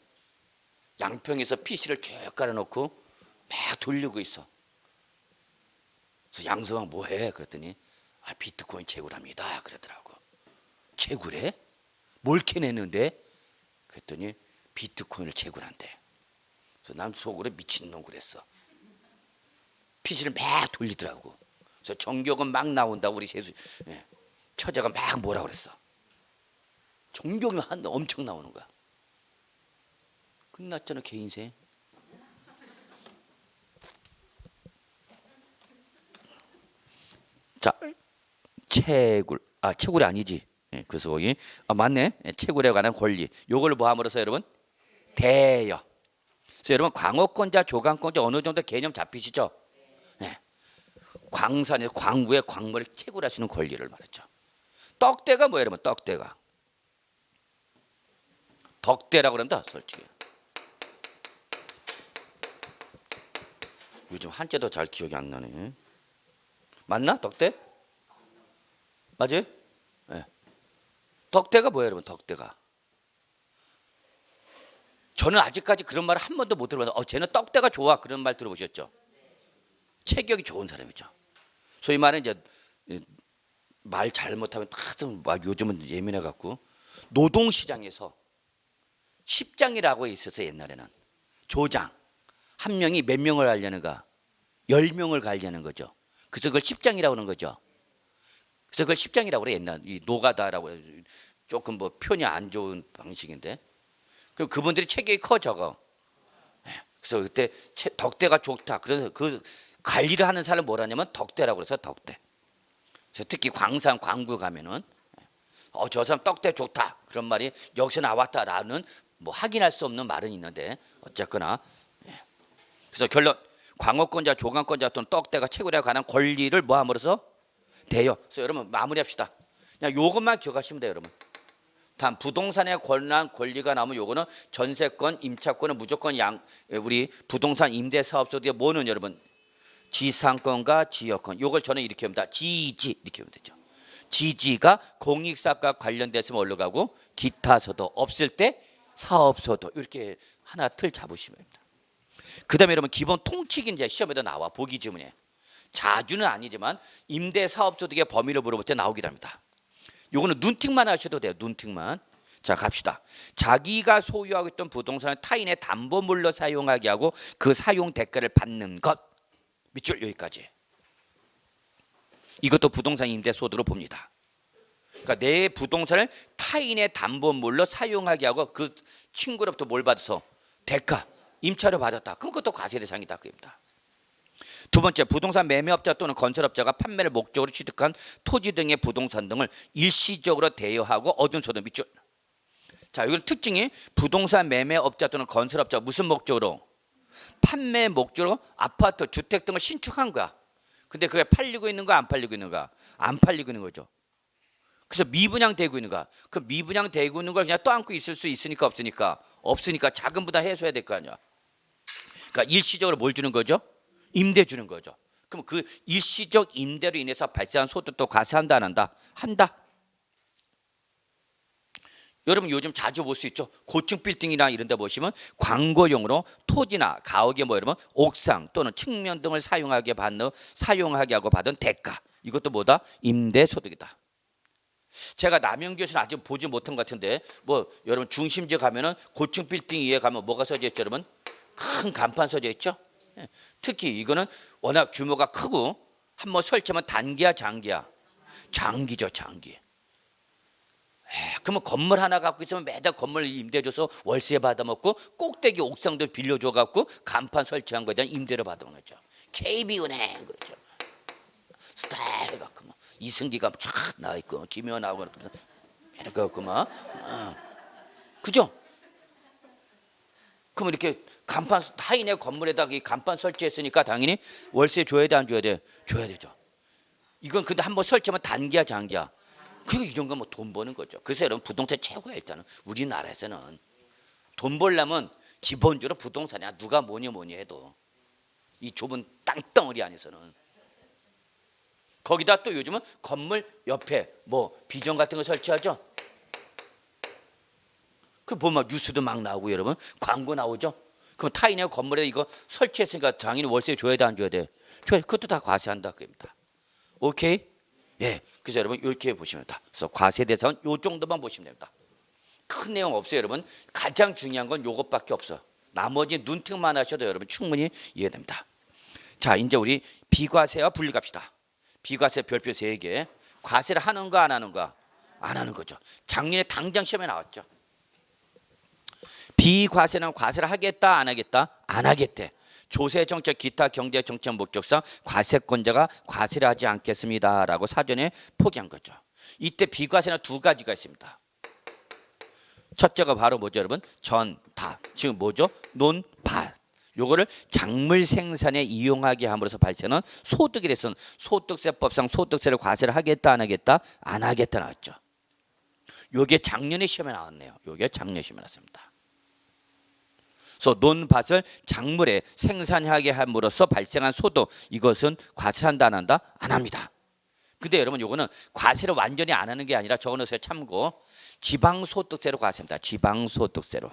양평에서 PC를 쭉 깔아놓고 막 돌리고 있어. 그래서 양서방 뭐해? 그랬더니 비트코인 채굴합니다 그러더라고. 채굴해? 뭘 캐냈는데? 그랬더니 비트코인을 채굴한대. 그래서 난 속으로 미친놈 그랬어. PC를 막 돌리더라고. 그래서 정교근 막 나온다고 우리 세수 처자가 막 뭐라 그랬어. 정교근 엄청 나오는 거야. 끝났잖아 걔 인생. 자 채굴 채굴이 아니지. 그래서 거기 맞네. 채굴에 관한 권리. 요걸 뭐 함으로써 여러분 대여. 그래서 여러분 광업권자 조강권자 어느 정도 개념 잡히시죠? 광산에서 광구에 광물을 채굴하시는 권리를 말했죠. 떡대가 뭐예요 여러분? 떡대가 덕대라고 그런다 솔직히. 요즘 한자도 잘 기억이 안 나네. 맞나? 덕대? 맞아요? 네. 덕대가 뭐예요 여러분? 덕대가 저는 아직까지 그런 말을 한 번도 못 들어봤는데 쟤는 떡대가 좋아 그런 말 들어보셨죠? 체격이 좋은 사람이죠. 소위 말하는 이제 말 잘못하면 다들 요즘은 예민해 갖고 노동시장에서 십장이라고 있어서 옛날에는 조장 한 명이 몇 명을 가려는가 10명을 가려는 거죠. 그래서 그걸 십장이라고 하는 거죠. 그래서 그걸 십장이라고 그래. 옛날 이 노가다라고 조금 뭐 표현이 안 좋은 방식인데 그분들이 체격이 커 적어. 그래서 그때 덕대가 좋다. 그래서 그 관리를 하는 사람을 뭐라냐면 덕대라고 그래서 덕대. 그래서 특히 광산 광구 가면은 저 사람 떡대 좋다 그런 말이 여기서 나왔다라는 뭐 확인할 수 없는 말은 있는데 어쨌거나 그래서 결론 광호권자, 조강권자 또는 떡대가 채굴에 관한 권리를 뭐함으로써 돼요. 그래서 여러분 마무리합시다. 그냥 요것만 기억하시면 돼요, 여러분. 단 부동산에 관한 권리가 나오면 요거는 전세권, 임차권은 무조건 우리 부동산 임대사업소에 뭐는 여러분 지상권과 지역권. 요걸 저는 이렇게 합니다. 지지 이렇게 하면 되죠. 지지가 공익사업과 관련돼서 올라가고 기타서도 없을 때 사업소도 이렇게 하나 틀 잡으시면 됩니다. 그다음에 여러분 기본 통칙이 이제 시험에도 나와 보기 지문에 자주는 아니지만 임대사업소득의 범위를 물어볼 때 나오기도 합니다. 요거는 눈팅만 하셔도 돼요. 눈팅만. 자 갑시다. 자기가 소유하고 있던 부동산을 타인의 담보물로 사용하게 하고 그 사용 대가를 받는 것. 밑줄 여기까지. 이것도 부동산 임대소득으로 봅니다. 그러니까 내 부동산을 타인의 담보물로 사용하게 하고 그 친구로부터 뭘 받아서 대가, 임차료 받았다. 그럼 그것도 과세 대상이다. 그겁니다. 두 번째, 부동산 매매업자 또는 건설업자가 판매를 목적으로 취득한 토지 등의 부동산 등을 일시적으로 대여하고 얻은 소득 밑줄. 자, 이건 특징이 부동산 매매업자 또는 건설업자 무슨 목적으로? 판매 목적으로 아파트, 주택 등을 신축한 거야. 근데 그게 팔리고 있는 거 안 팔리고 있는 거? 안 팔리고 있는 거죠. 그래서 미분양되고 있는 거야. 그 미분양되고 있는 걸 그냥 떠안고 있을 수 있으니까 없으니까? 없으니까 자금 부담 해소해야 될 거 아니야. 그러니까 일시적으로 뭘 주는 거죠? 임대 주는 거죠. 그럼 그 일시적 임대로 인해서 발생한 소득도 과세한다 안 한다? 한다. 여러분 요즘 자주 볼 수 있죠. 고층 빌딩이나 이런 데 보시면 광고용으로 토지나 가옥에 뭐 여러분 옥상 또는 측면 등을 사용하게 하고 받은 대가. 이것도 뭐다? 임대소득이다. 제가 남영주에서는 아직 보지 못한 것 같은데 뭐 여러분 중심지에 가면은 고층 빌딩 위에 가면 뭐가 써져 있죠, 여러분? 큰 간판 써져 있죠. 특히 이거는 워낙 규모가 크고 한번 설치하면 단기야 장기야? 장기죠, 장기. 그러면 건물 하나 갖고 있으면 매달 건물 임대줘서 월세 받아먹고 꼭대기 옥상도 빌려줘 갖고 간판 설치한 거에 대한 임대를 받아먹는 거죠. KB은행 그렇죠. 스타일 갖고 뭐 이승기가 쫙 나와 있고 김효 나오고 이렇게 갖고 막 그죠? 그럼 이렇게 간판 타인의 건물에다가 이 간판 설치했으니까 당연히 월세 줘야 돼 안 줘야 돼? 줘야 되죠. 이건 근데 한번 설치하면 단기야 장기야? 그리고 이런 건 뭐 돈 버는 거죠. 그래서 여러분 부동산 최고야. 일단은 우리나라에서는 돈 벌려면 기본적으로 부동산이야. 누가 뭐니 해도 이 좁은 땅덩어리 안에서는. 거기다 또 요즘은 건물 옆에 뭐 비전 같은 거 설치하죠. 그 보면 뉴스도 막 나오고 여러분 광고 나오죠. 그럼 타인의 건물에 이거 설치했으니까 당연히 월세 줘야 돼 안 줘야 돼? 줘야 돼. 그것도 다 과세한다 그겁니다. 오케이? 예. 그래서 여러분 이렇게 보시면 됩니다. 그래서 과세 대상은 요 정도만 보시면 됩니다. 큰 내용 없어요, 여러분. 가장 중요한 건 요것밖에 없어. 나머지 눈팅만 하셔도 여러분 충분히 이해됩니다. 자, 이제 우리 비과세와 분리갑시다. 비과세 별표 3개. 과세를 하는 거 안 하는 거? 안 하는 거죠. 작년에 당장 시험에 나왔죠. 비과세는 과세를 하겠다 안 하겠다? 안 하겠대. 조세정책 기타 경제정책 목적상 과세권자가 과세를 하지 않겠습니다라고 사전에 포기한 거죠. 이때 비과세는 두 가지가 있습니다. 첫째가 바로 뭐죠, 여러분? 전다. 지금 뭐죠? 논밭. 요거를 작물 생산에 이용하게 함으로써 발생하는 소득에 대해서는 소득세법상 소득세를 과세를 하겠다 안 하겠다? 안 하겠다 나왔죠. 요게 작년에 시험에 나왔네요. 요게 작년 시험에 나왔습니다. 그래서 논밭을 작물에 생산하게 함으로써 발생한 소득 이것은 과세를 한다 안 한다? 안 합니다. 근데 여러분 요거는 과세를 완전히 안 하는 게 아니라 적어놓으세요. 참고 지방소득세로 과세합니다. 지방소득세로.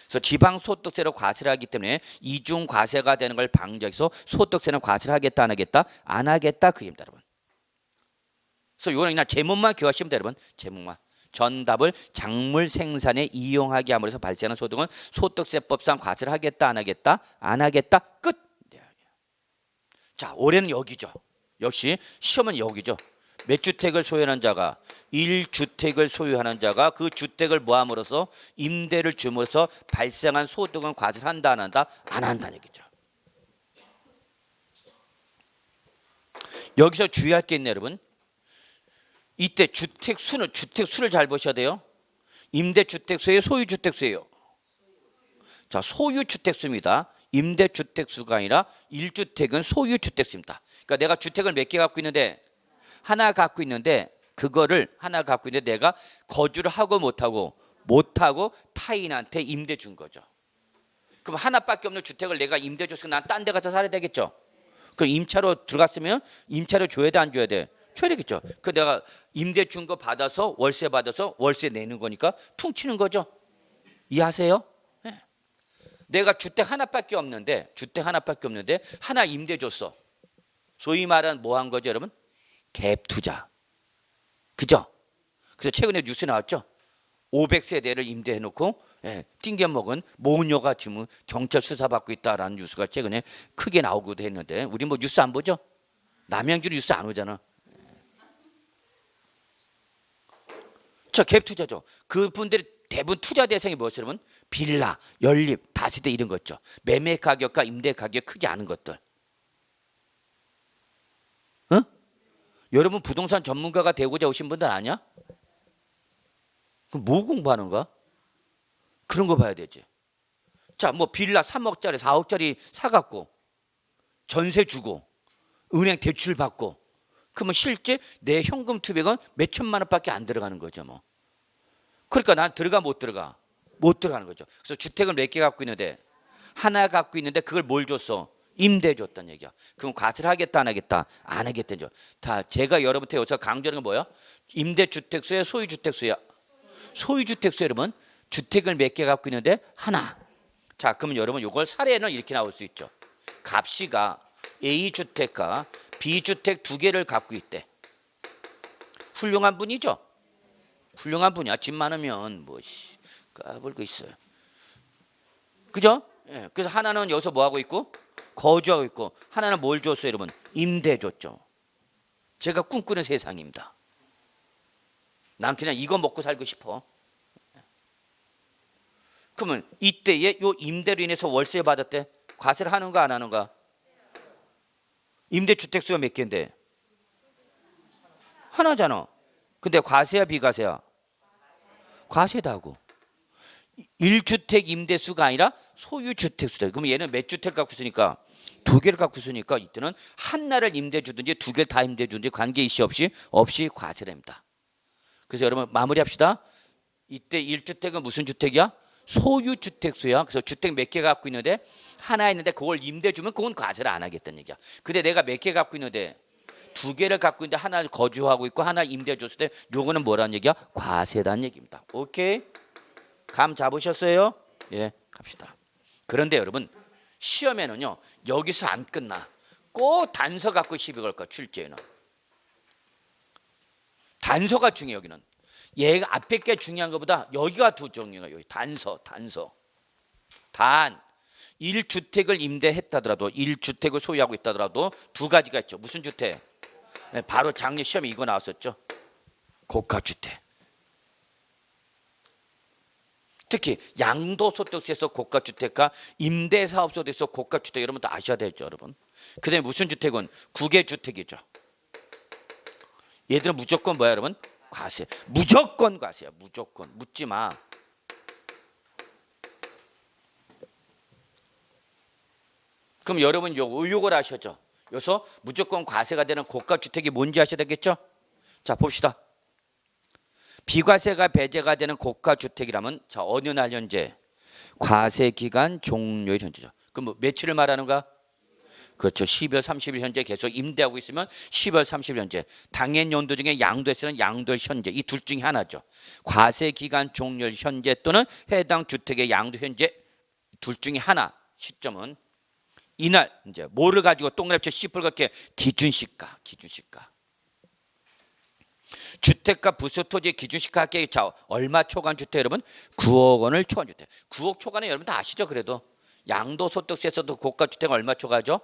그래서 지방소득세로 과세를 하기 때문에 이중과세가 되는 걸 방지해서 소득세는 과세를 하겠다 안 하겠다? 안 하겠다 그입니다, 여러분. 그래서 이거는 그냥 제목만 기억하시면 돼요, 여러분. 제목만. 전답을 작물 생산에 이용하게 함으로써 발생하는 소득은 소득세법상 과세를 하겠다 안 하겠다? 안 하겠다. 끝. 자, 올해는 여기죠. 역시 시험은 여기죠. 몇 주택을 소유하는 자가 1주택을 소유하는 자가 그 주택을 모함으로써 임대를 줌으로써 발생한 소득은 과세를 한다 안 한다? 안 한다는 얘기죠. 여기서 주의할 게 있네요, 여러분. 이때 주택 수를 잘 보셔야 돼요. 임대주택 수예요, 소유주택 수예요? 자, 소유주택 수입니다. 임대주택 수가 아니라 1주택은 소유주택 수입니다. 그러니까 내가 주택을 몇 개 갖고 있는데 하나 갖고 있는데 그거를 하나 갖고 있는데 내가 거주를 하고 못하고 타인한테 임대 준 거죠. 그럼 하나밖에 없는 주택을 내가 임대 줬으면 난 딴 데 가서 살아야 되겠죠. 그럼 임차로 들어갔으면 임차료 줘야 돼 안 줘야 돼? 줘야 되겠죠. 그 내가 임대 준 거 받아서 월세 내는 거니까 퉁치는 거죠. 이해하세요? 네. 내가 주택 하나밖에 없는데 하나 임대 줬어. 소위 말하는 뭐 한 거죠, 여러분? 갭 투자. 그죠? 그래서 최근에 뉴스 나왔죠. 500세대를 임대해 놓고 띵겨 먹은 모녀가 지금 경찰 수사받고 있다라는 뉴스가 최근에 크게 나오기도 했는데 우리 뭐 뉴스 안 보죠? 남양주 뉴스 안 오잖아. 저 갭 투자죠. 그분들이 대부분 투자 대상이 뭐였어요, 여러분? 빌라, 연립, 다세대 이런 거 있죠. 매매 가격과 임대 가격이 크지 않은 것들. 어? 여러분 부동산 전문가가 되고자 오신 분들 아니야? 그럼 뭐 공부하는 거야? 그런 거 봐야 되지. 자, 뭐 빌라 3억짜리, 4억짜리 사갖고 전세 주고 은행 대출 받고 그러면 실제 내 현금 투백은 몇 천만 원밖에 안 들어가는 거죠, 뭐. 그러니까 난 들어가 못 들어가? 못 들어가는 거죠. 그래서 주택을 몇 개 갖고 있는데 하나 갖고 있는데 그걸 뭘 줬어? 임대 줬단 얘기야. 그럼 과세를 하겠다 안 하겠다? 안 하겠다죠. 다 제가 여러분한테 여기서 강조하는 건 뭐야? 임대주택수야 소유주택수야? 소유주택수 여러분 주택을 몇 개 갖고 있는데 하나. 자, 그러면 여러분 이걸 사례는 이렇게 나올 수 있죠. 갑씨가 A주택과 B주택 두 개를 갖고 있대. 훌륭한 분이죠. 훌륭한 분이야. 집 많으면 뭐 까불 거 있어요. 그죠? 예. 그래서 하나는 여기서 뭐 하고 있고 거주하고 있고 하나는 뭘 줬어요, 여러분? 임대 줬죠. 제가 꿈꾸는 세상입니다. 난 그냥 이거 먹고 살고 싶어. 그러면 이때에 요 임대로 인해서 월세 받았대. 과세를 하는가 안 하는가? 임대주택수가 몇 개인데? 하나잖아. 근데 과세야 비과세야? 과세다고. 1주택 임대수가 아니라 소유주택수다. 그러면 얘는 몇 주택 갖고 있으니까? 두 개를 갖고 있으니까 이때는 하나를 임대 주든지 두 개를 다 임대 주든지 관계이시 없이 과세됩니다. 그래서 여러분 마무리합시다. 이때 1주택은 무슨 주택이야? 소유주택수야. 그래서 주택 몇 개 갖고 있는데 하나 있는데 그걸 임대 주면 그건 과세를 안 하겠다는 얘기야. 근데 내가 몇 개 갖고 있는데 두 개를 갖고 있는데 하나 거주하고 있고 하나 임대 줬을 때 요거는 뭐라는 얘기야? 과세라는 얘기입니다. 오케이? 감 잡으셨어요? 예, 갑시다. 그런데 여러분 시험에는요 여기서 안 끝나. 꼭 단서 갖고 시비 걸 거야. 출제에는 단서가 중요해. 여기는 얘가 앞에 게 중요한 것보다 여기가 더 중요해. 여기 단서 단 1주택을 임대했다더라도 1주택을 소유하고 있다더라도 두 가지가 있죠. 무슨 주택? 네, 바로 작년 시험에 이거 나왔었죠. 고가주택. 특히 양도소득세에서 고가주택과 임대사업소득에서 고가주택 여러분 다 아셔야 되죠, 여러분. 그다음에 무슨 주택은 국외주택이죠. 얘들은 무조건 뭐야, 여러분? 과세. 무조건 과세야. 무조건. 묻지 마. 그럼 여러분 요걸 아셨죠? 여기서 무조건 과세가 되는 고가주택이 뭔지 아셔야 되겠죠? 자, 봅시다. 비과세가 배제가 되는 고가주택이라면 자 어느 날 현재? 과세기간 종료일 현재죠. 그럼 뭐 며칠을 말하는가? 그렇죠. 12월 30일 현재 계속 임대하고 있으면 12월 30일 현재. 당해 연도 중에 양도세는 양도일 현재. 이 둘 중에 하나죠. 과세기간 종료일 현재 또는 해당 주택의 양도 현재 둘 중에 하나. 시점은 이날 이제 뭐를 가지고 동그랗게 시뻘겋게 기준시가. 주택가 부수토지 기준시가 합계 자 얼마 초과한 주택 여러분? 9억 원을 초과한 주택. 9억 초과는 여러분 다 아시죠? 그래도 양도소득세에서도 고가주택 얼마 초과하죠?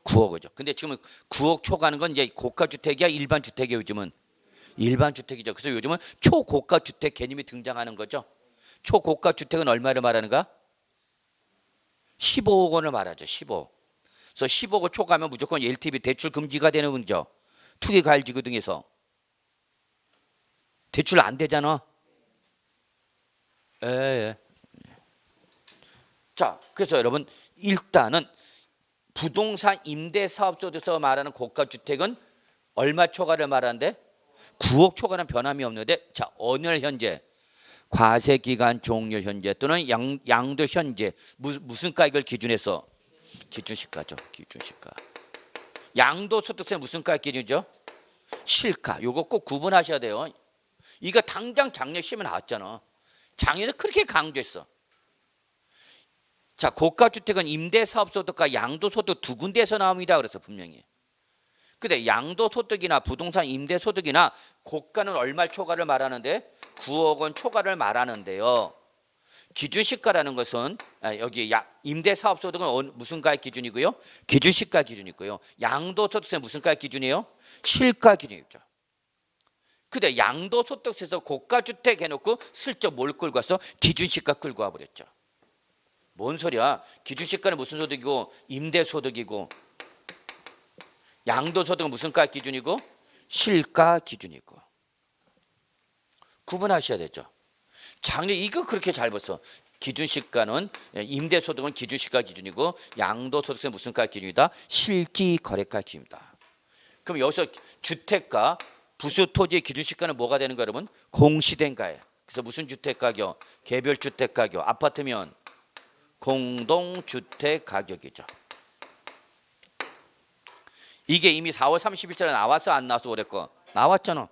9억이죠. 근데 지금 9억 초과하는 건 이제 고가주택이야 일반 주택이야. 요즘은 일반 주택이죠. 그래서 요즘은 초고가주택 개념이 등장하는 거죠. 초고가주택은 얼마를 말하는가? 15억 원을 말하죠. 15억. 그래서 15억 초과하면 무조건 LTV 대출 금지가 되는 거죠. 투기과열지구 등에서 대출 안 되잖아. 예. 자, 그래서 여러분 일단은 부동산 임대사업소득에서 말하는 고가주택은 얼마 초과를 말하는데 9억 초과는 변함이 없는데, 자, 어느 날 현재 과세기간 종료 현재 또는 양도 현재 무슨 가액을 기준해서 기준시가죠. 기준시가. 양도소득세 무슨 가액 기준이죠? 실가. 요거 꼭 구분하셔야 돼요. 이거 당장 작년 시험에 나왔잖아. 작년에 그렇게 강조했어. 자, 고가주택은 임대사업소득과 양도소득 두 군데에서 나옵니다. 그래서 분명히. 근데 양도소득이나 부동산 임대소득이나 고가는 얼마 초과를 말하는데 9억 원 초과를 말하는데요. 기준시가라는 것은 여기 임대사업소득은 무슨 가액 기준이고요? 기준시가 기준이고요. 양도소득세 무슨 가액 기준이에요? 실가 기준이죠. 근데 양도소득세에서 고가주택 해놓고 슬쩍 뭘 끌고 와서 기준시가 끌고 와버렸죠. 뭔 소리야? 기준시가는 무슨 소득이고 임대소득이고 양도소득은 무슨 가 기준이고 실가 기준이고 구분하셔야 되죠. 작년 이거 그렇게 잘 봤어. 기준시가는 임대소득은 기준시가 기준이고 양도소득세는 무슨 가 기준이다? 실기거래가 기준이다. 그럼 여기서 주택가 부수토지의 기준시가는 뭐가 되는 거야 여러분? 공시된 가액. 그래서 무슨 주택가격? 개별주택가격. 아파트면 공동주택가격이죠. 이게 이미 4월 30일자에 나왔어 안 나왔어 올해 거? 나왔잖아.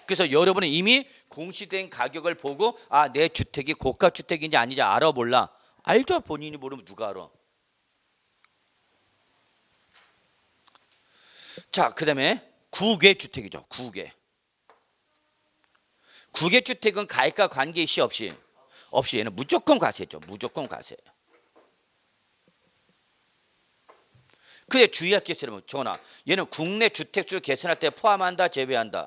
그래서 여러분은 이미 공시된 가격을 보고 아, 내 주택이 고가주택인지 아닌지 알아 몰라? 알죠. 본인이 모르면 누가 알아? 자, 그 다음에 구개주택이죠. 구개주택은 가액과 관계시 없이 얘는 무조건 과세죠. 무조건 과세. 그래 주의할 게 있으면 전화. 얘는 국내 주택수를 계산할 때 포함한다, 제외한다.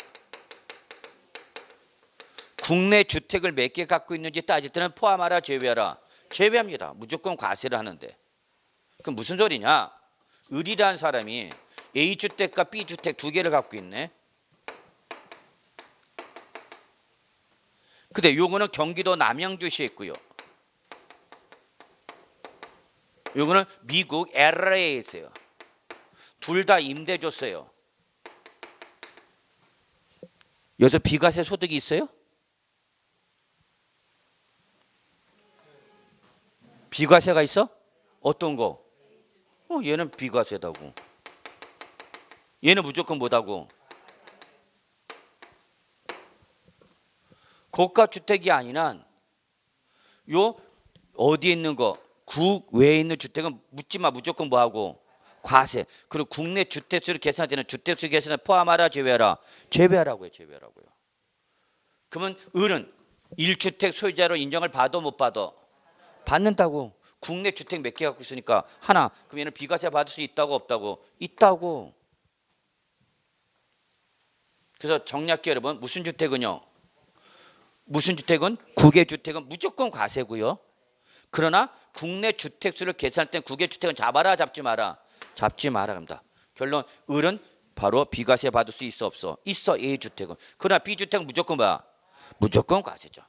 국내 주택을 몇 개 갖고 있는지 따질 때는 포함하라, 제외하라. 제외합니다. 무조건 과세를 하는데. 그럼 무슨 소리냐? 을이라는 사람이 A주택과 B주택 두 개를 갖고 있네. 근데 요거는 경기도 남양주시에 있고요. 요거는 미국 LA에 있어요. 둘 다 임대 줬어요. 여기서 비과세 소득이 있어요? 비과세가 있어? 어떤 거? 얘는 비과세다고. 얘는 무조건 뭐다고? 고가주택이 아니란 요 어디에 있는 거 국 외에 있는 주택은 묻지 마. 무조건 뭐하고? 과세. 그리고 국내 주택수를 계산할 때는 주택수 계산에 포함하라, 제외하라? 제외하라고요. 제외하라고요. 그러면 을은 1주택 소유자로 인정을 받아 못 받아? 받는다고. 국내 주택 몇 개 갖고 있으니까 하나. 그럼 얘는 비과세 받을 수 있다고 없다고? 있다고. 그래서 정리할게요 여러분. 무슨 주택은요? 무슨 주택은? 국외주택은 무조건 과세고요. 그러나 국내 주택수를 계산할 땐 국외주택은 잡아라, 잡지 마라? 잡지 마라 합니다. 결론 을은 바로 비과세 받을 수 있어 없어? 있어. A주택은. 그러나 B주택은 무조건 뭐야? 무조건 과세죠.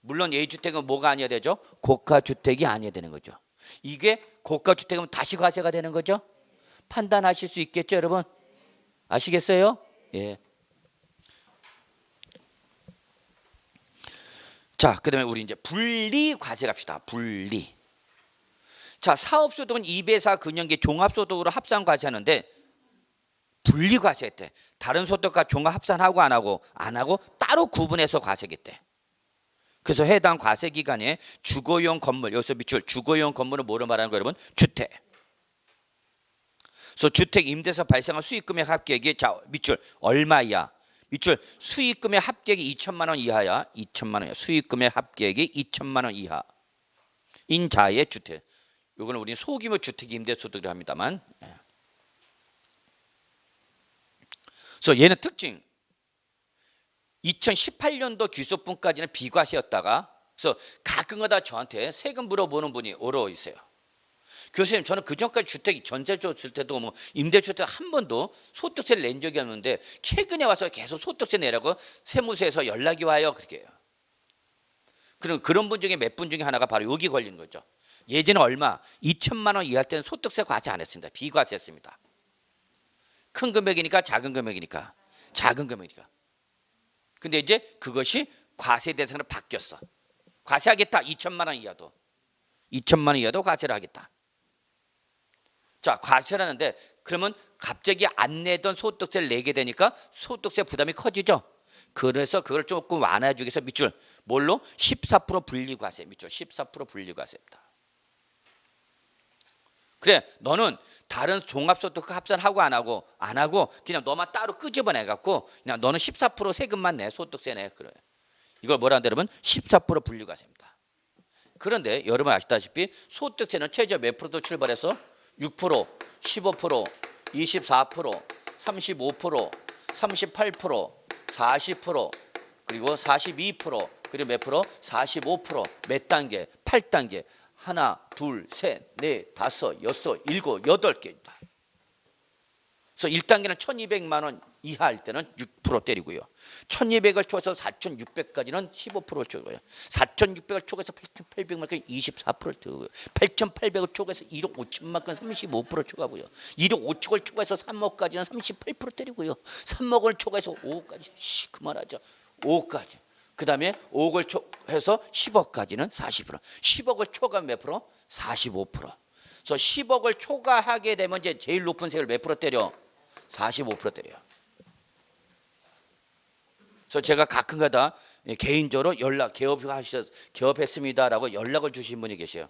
물론 A주택은 뭐가 아니어야 되죠? 고가주택이 아니어야 되는 거죠. 이게 고가주택이면 다시 과세가 되는 거죠. 판단하실 수 있겠죠 여러분? 아시겠어요? 예. 자, 그 다음에 우리 이제 분리과세 갑시다. 분리. 자, 사업소득은 2배사 근영기 종합소득으로 합산과세하는데 분리과세했대. 다른 소득과 종합 합산하고 안 하고? 안 하고 따로 구분해서 과세했대. 그래서 해당 과세 기간에 주거용 건물, 여기서 밑줄 주거용 건물은 뭐로 말하는 거예요 여러분? 주택. 그래서 주택 임대에서 발생한 수익금액 합계액이 자 밑줄 얼마야? 밑줄 수익금의 합계액이 2천만 원 이하야. 2천만 원이야. 수익금의 합계액이 2천만 원 이하. 인자의 주택. 이거는 우리 소규모 주택 임대소득을 합니다만. 그래서 얘는 특징. 2018년도 귀속분까지는 비과세였다가 그래서 가끔가다 저한테 세금 물어보는 분이 오러 있어요. 교수님 저는 그전까지 주택 전세 줬을 때도 뭐 임대주택 한 번도 소득세를 낸 적이 없는데 최근에 와서 계속 소득세 내라고 세무서에서 연락이 와요. 그렇게 해요. 그런 분 중에 몇 분 중에 하나가 바로 여기 걸리는 거죠. 예전에 얼마? 2천만 원 이하 때는 소득세 과세 안 했습니다. 비과세했습니다. 큰 금액이니까 작은 금액이니까 작은 금액이니까. 근데 이제 그것이 과세 대상으로 바뀌었어. 과세하겠다. 2천만 원 이하도. 2천만 원 이하도 과세를 하겠다. 자, 과세를 하는데 그러면 갑자기 안 내던 소득세를 내게 되니까 소득세 부담이 커지죠. 그래서 그걸 조금 완화해 주기 위해서 밑줄 뭘로? 14% 분리과세. 밑줄 14% 분리과세입니다. 그래, 너는 다른 종합소득 합산하고 안 하고 그냥 너만 따로 끄집어내 갖고 그냥 너는 14% 세금만 내. 소득세 내. 그래. 이걸 뭐라 하는데 여러분? 14% 분리과세입니다. 그런데 여러분 아시다시피 소득세는 최저 몇 프로도 출발해서 6%, 15%, 24%, 35%, 38%, 40%, 그리고 42%, 그리고 몇 프로? 45%, 몇 단계? 8단계. 하나, 둘, 셋, 넷, 다섯, 여섯, 일곱, 여덟 개입니다. 그래서 1단계는 1200만 원 이하일 때는 6% 때리고요. 1200을 초과해서 4600까지는 15%를 초과해요. 4600을 초과해서 8800만까지 24%를 초과해요. 8800을 초과해서 1억 5천만까지 35% 초과하고요. 1억 5천을 초과해서 3억까지는 38% 때리고요. 3억을 초과해서 5억까지 그만하죠. 5억까지. 그 다음에 5억을 초과해서 10억까지는 40%. 10억을 초과하면 몇 프로? 45%. 그래서 10억을 초과하게 되면 이제 제일 높은 세율 몇 프로 때려? 45% 때려요. 그래서 제가 가끔가다 개인적으로 개업했습니다라고 연락을 주신 분이 계세요.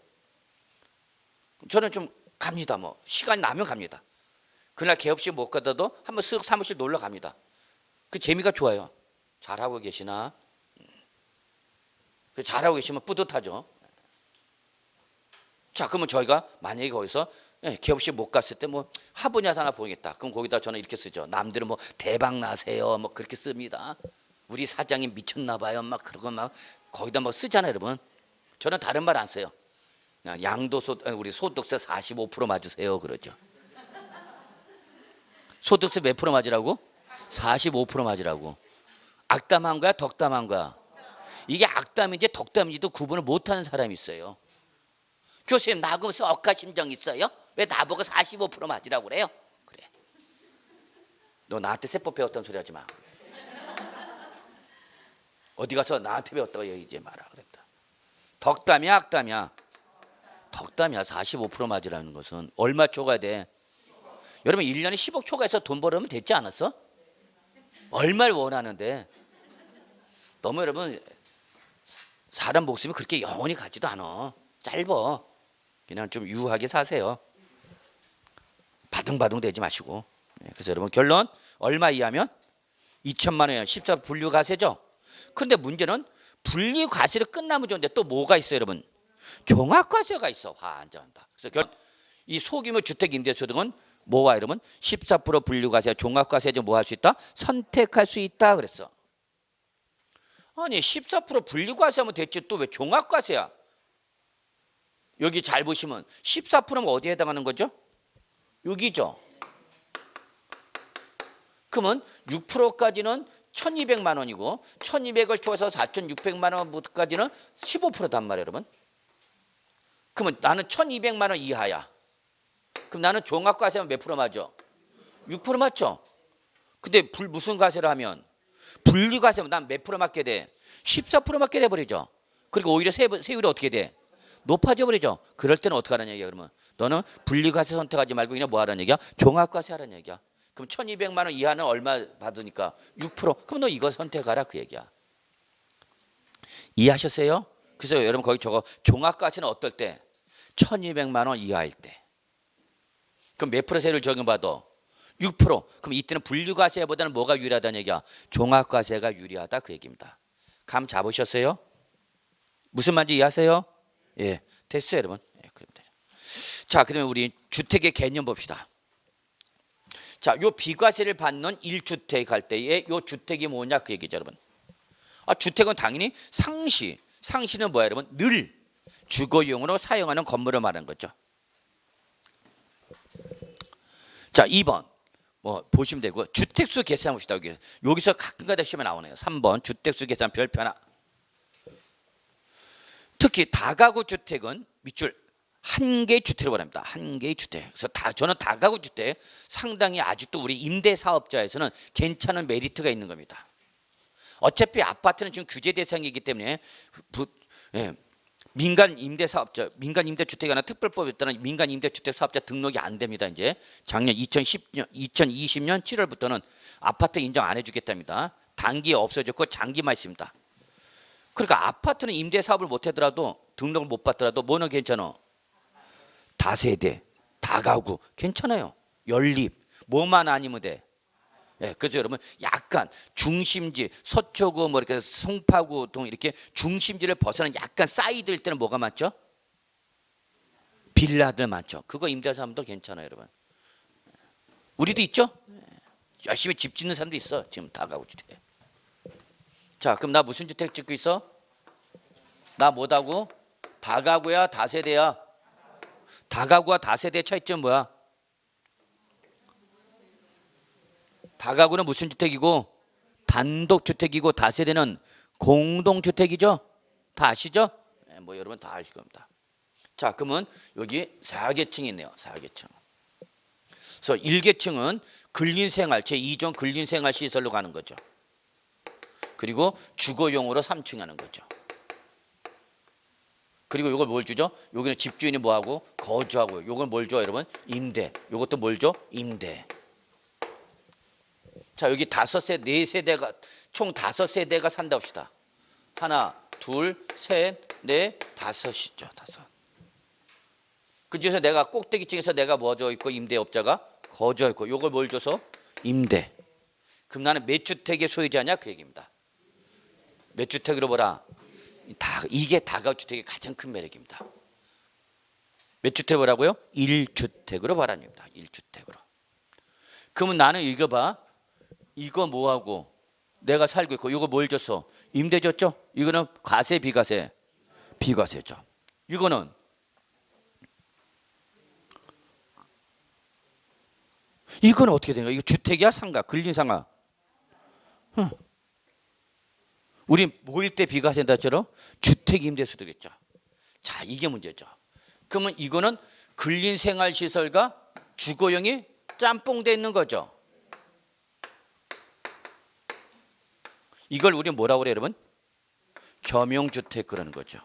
저는 좀 갑니다. 뭐 시간이 나면 갑니다. 그날 개업식 못 가더라도 한번 쓱 사무실 놀러 갑니다. 그 재미가 좋아요. 잘하고 계시나? 잘하고 계시면 뿌듯하죠. 자, 그러면 저희가 만약에 거기서 개업식 못 갔을 때 뭐 화분야사 하나 보겠다. 그럼 거기다 저는 이렇게 쓰죠. 남들은 뭐 대박 나세요. 뭐 그렇게 씁니다. 우리 사장님 미쳤나 봐요. 막 그러고 막 거기다 막 쓰잖아요, 여러분. 저는 다른 말 안 써요. 그냥 우리 소득세 45% 맞으세요. 그러죠. 소득세 몇 프로 맞으라고? 45% 맞으라고. 악담한 거야, 덕담한 거야? 이게 악담인지 덕담인지도 구분을 못하는 사람이 있어요. 교수님, 나하고 무슨 억가심정 있어요? 왜 나보고 45% 맞으라고 그래요? 그래. 너 나한테 세법 배웠다는 소리 하지 마. 어디 가서 나한테 배웠다고 얘기하지 마라 그랬다. 덕담이야, 악담이야? 덕담이야. 45% 맞으라는 것은 얼마 초과해야 돼? 여러분 1년에 10억 초과해서 돈 벌으면 됐지 않았어? 얼마를 원하는데? 너무 여러분 사람 목숨이 그렇게 영원히 가지도 않아. 짧어. 그냥 좀 유하게 사세요. 바둥바둥 대지 마시고. 그래서 여러분 결론 얼마 이하면 2천만 원이에요. 14 분류과세죠. 근데 문제는 분리과세를 끝나면 좋은데 또 뭐가 있어요, 여러분? 종합과세가 있어. 환장한다. 그래서 결론 이 소규모 주택 임대소득은 뭐와 여러분? 14% 분류과세, 종합과세 좀 뭐 할 수 있다? 선택할 수 있다 그랬어. 아니 14% 분리과세하면 됐지 또 왜 종합과세야? 여기 잘 보시면 14%면 어디에 해당하는 거죠? 여기죠. 그러면 6%까지는 1200만 원이고 1200을 초과해서 4600만 원까지는 15%단 말이에요, 여러분. 그러면 나는 1200만 원 이하야. 그럼 나는 종합과세하면 몇 프로 맞아? 6% 맞죠? 근데 무슨 과세를 하면? 분리과세면 난 몇 프로 맞게 돼? 14% 맞게 돼버리죠. 그리고 오히려 세율이 어떻게 돼? 높아져 버리죠. 그럴 때는 어떻게 하라는 얘기야? 그러면 너는 분리과세 선택하지 말고 그냥 뭐 하라는 얘기야? 종합과세 하라는 얘기야. 그럼 1200만 원 이하는 얼마 받으니까 6%. 그럼 너 이거 선택하라 그 얘기야. 이해하셨어요? 그래서 여러분 거기 저거 종합과세는 어떨 때? 1200만 원 이하일 때. 그럼 몇 프로 세율을 적용받아? 6%. 그럼 이때는 분류과세보다는 뭐가 유리하다는 얘기야? 종합과세가 유리하다 그 얘기입니다. 감 잡으셨어요? 무슨 말인지 이해하세요? 예, 됐어요 여러분. 예, 자, 그러면 우리 주택의 개념 봅시다. 자, 요 비과세를 받는 1주택 할 때에 요 주택이 뭐냐 그 얘기죠 여러분. 주택은 당연히 상시는 뭐야 여러분? 늘 주거용으로 사용하는 건물을 말하는 거죠. 자, 2번 뭐 보시면 되고 주택수 계산 봅시다. 여기서 가끔가다 시험에 나오네요. 3번 주택수 계산 별표 하나. 특히 다가구 주택은 밑줄 한 개의 주택을 말합니다. 한 개의 주택. 그래서 저는 다가구 주택 상당히 아직도 우리 임대 사업자에서는 괜찮은 메리트가 있는 겁니다. 어차피 아파트는 지금 규제 대상이기 때문에 예, 민간 임대 사업자, 민간 임대 주택이나 특별법에 따른 민간 임대 주택 사업자 등록이 안 됩니다. 이제 작년 2020년 7월부터는 아파트 인정 안 해주겠답니다. 단기에 없어졌고 장기만 있습니다. 그러니까 아파트는 임대 사업을 못 하더라도 등록을 못 받더라도 뭐는 괜찮아? 다세대, 다가구 괜찮아요. 연립 뭐만 아니면 돼. 예, 그래서 여러분 약간 중심지 서초구 뭐 이렇게 송파구 동 이렇게 중심지를 벗어난 약간 사이드일 때는 뭐가 많죠? 빌라들 많죠. 그거 임대 사람도 괜찮아요, 여러분. 우리도 있죠? 열심히 집 짓는 사람도 있어. 지금 다가구 주택. 자, 그럼 나 무슨 주택 짓고 있어? 나 뭐다고? 다가구야, 다세대야? 다가구와 다세대의 차이점 뭐야? 다가구는 무슨 주택이고 단독주택이고 다세대는 공동주택이죠? 다 아시죠? 네, 뭐 여러분 다 아실 겁니다. 자, 그러면 여기 4계층이 있네요. 4계층. 그래서 1계층은 근린생활 제2종 근린생활 시설로 가는 거죠. 그리고 주거용으로 3층 하는 거죠. 그리고 이걸 뭘 주죠? 여기는 집주인이 뭐하고? 거주하고. 요건 뭘 줘, 여러분? 임대. 요것도 뭘 줘? 임대. 자, 여기 5세, 4세대가 총 5세대가 산다 합시다. 하나, 둘, 셋, 넷, 5이죠. 5. 그중에서 내가 꼭대기층에서 내가 뭐 줘 있고 임대업자가 거주하 있고 요걸 뭘 줘서? 임대. 그럼 나는 몇 주택의 소유자냐? 그 얘기입니다. 몇 주택으로 보라? 이게 다가구주택의 가장 큰 매력입니다. 몇 주택 보라고요? 1주택으로 보라입니다. 1주택으로. 그러면 나는 이거 봐. 이거 뭐하고 내가 살고 있고 이거 뭘 줬어? 임대 줬죠? 이거는 과세 비과세? 비과세죠. 이거는 어떻게 되는 거야? 이거 주택이야? 상가? 근린상가? 우리 모일 때 비과세다 했죠? 주택 임대수 되겠죠. 자, 이게 문제죠. 그러면 이거는 근린생활시설과 주거용이 짬뽕돼 있는 거죠. 이걸 우리 뭐라고 그래요, 여러분? 겸용주택 그러는 거죠.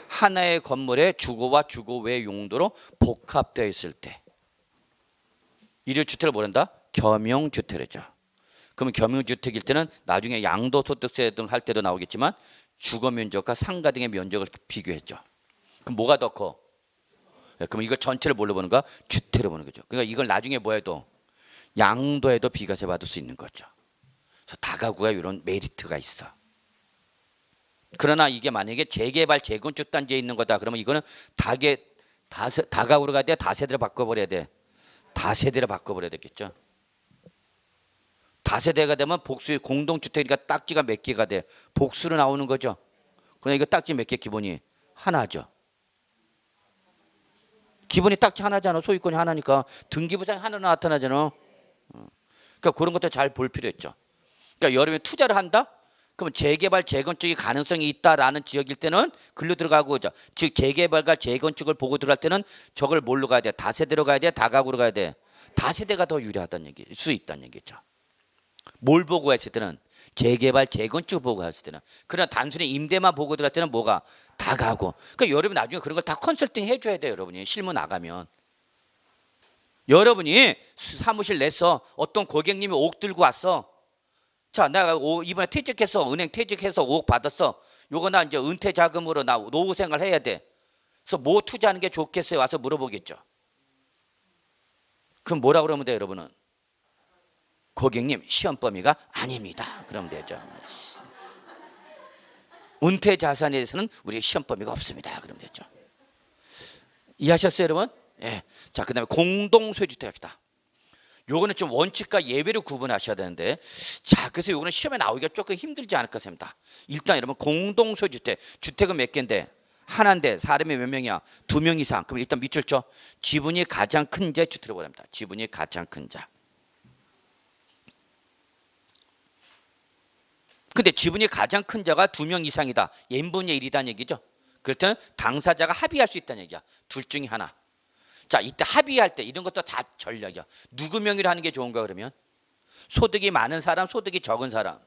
하나의 건물에 주거와 주거 외 용도로 복합되어 있을 때 이를 주택을 뭐란다? 겸용주택이죠. 그러면 겸용주택일 때는 나중에 양도소득세 등 할 때도 나오겠지만 주거면적과 상가 등의 면적을 비교했죠. 그럼 뭐가 더 커? 그럼 이걸 전체를 뭘로 보는가? 주택으로 보는 거죠. 그러니까 이걸 나중에 뭐 해도 양도해도 비과세 받을 수 있는 거죠. 그래서 다가구가 이런 메리트가 있어. 그러나 이게 만약에 재개발 재건축 단지에 있는 거다 그러면 이거는 다가구로 가야 돼? 다세대로 바꿔버려야 돼? 다세대로 바꿔버려야 되겠죠. 다세대가 되면 복수 공동주택이니까 딱지가 몇 개가 돼? 복수로 나오는 거죠. 그러나 이거 딱지 몇 개 기본이? 하나죠. 기본이 딱지 하나잖아. 소유권이 하나니까 등기부상이 하나 나타나잖아. 그러니까 그런 것도 잘 볼 필요 있죠. 그러니까 여름에 투자를 한다? 그러면 재개발 재건축이 가능성이 있다라는 지역일 때는 글로 들어가고 즉 재개발과 재건축을 보고 들어갈 때는 저걸 뭘로 가야 돼? 다세대로 가야 돼? 다가구로 가야 돼? 다세대가 더 유리하다는 얘기, 수 있다는 얘기죠. 뭘 보고 했을 때는 재개발 재건축 보고 했을 때는. 그러나 단순히 임대만 보고 들어갈 때는 뭐가? 다가구. 그러니까 여러분 나중에 그런 걸 다 컨설팅 해줘야 돼요. 여러분이 실무 나가면. 여러분이 사무실 냈어. 어떤 고객님이 5억 들고 왔어. 자, 내가 이번에 퇴직해서 은행 퇴직해서 5억 받았어. 요거 나 이제 은퇴 자금으로 나 노후 생활 해야 돼. 그래서 뭐 투자하는 게 좋겠어요? 와서 물어보겠죠. 그럼 뭐라 그러면 돼요, 여러분은? 고객님, 시험 범위가 아닙니다. 그러면 되죠. 은퇴 자산에 대해서는 우리 시험 범위가 없습니다. 그러면 되죠. 이해하셨어요, 여러분? 예. 자, 그다음에 공동소유주택 합시다. 요거는 좀 원칙과 예외를 구분하셔야 되는데, 자, 그래서 요거는 시험에 나오기가 조금 힘들지 않을까 싶습니다. 일단 여러분 공동소유주택, 주택은 몇 개인데? 하나인데 사람이 몇 명이야? 2명 이상. 그럼 일단 밑줄 쳐. 지분이 가장 큰 자 주택을 보랍니다. 지분이 가장 큰 자. 근데 지분이 가장 큰 자가 2명 이상이다. n분의 1이다는 얘기죠. 그렇다면 당사자가 합의할 수 있다는 얘기야. 둘 중에 하나. 자, 이때 합의할 때 이런 것도 다 전략이야. 누구 명의로 하는 게 좋은가 그러면? 소득이 많은 사람, 소득이 적은 사람.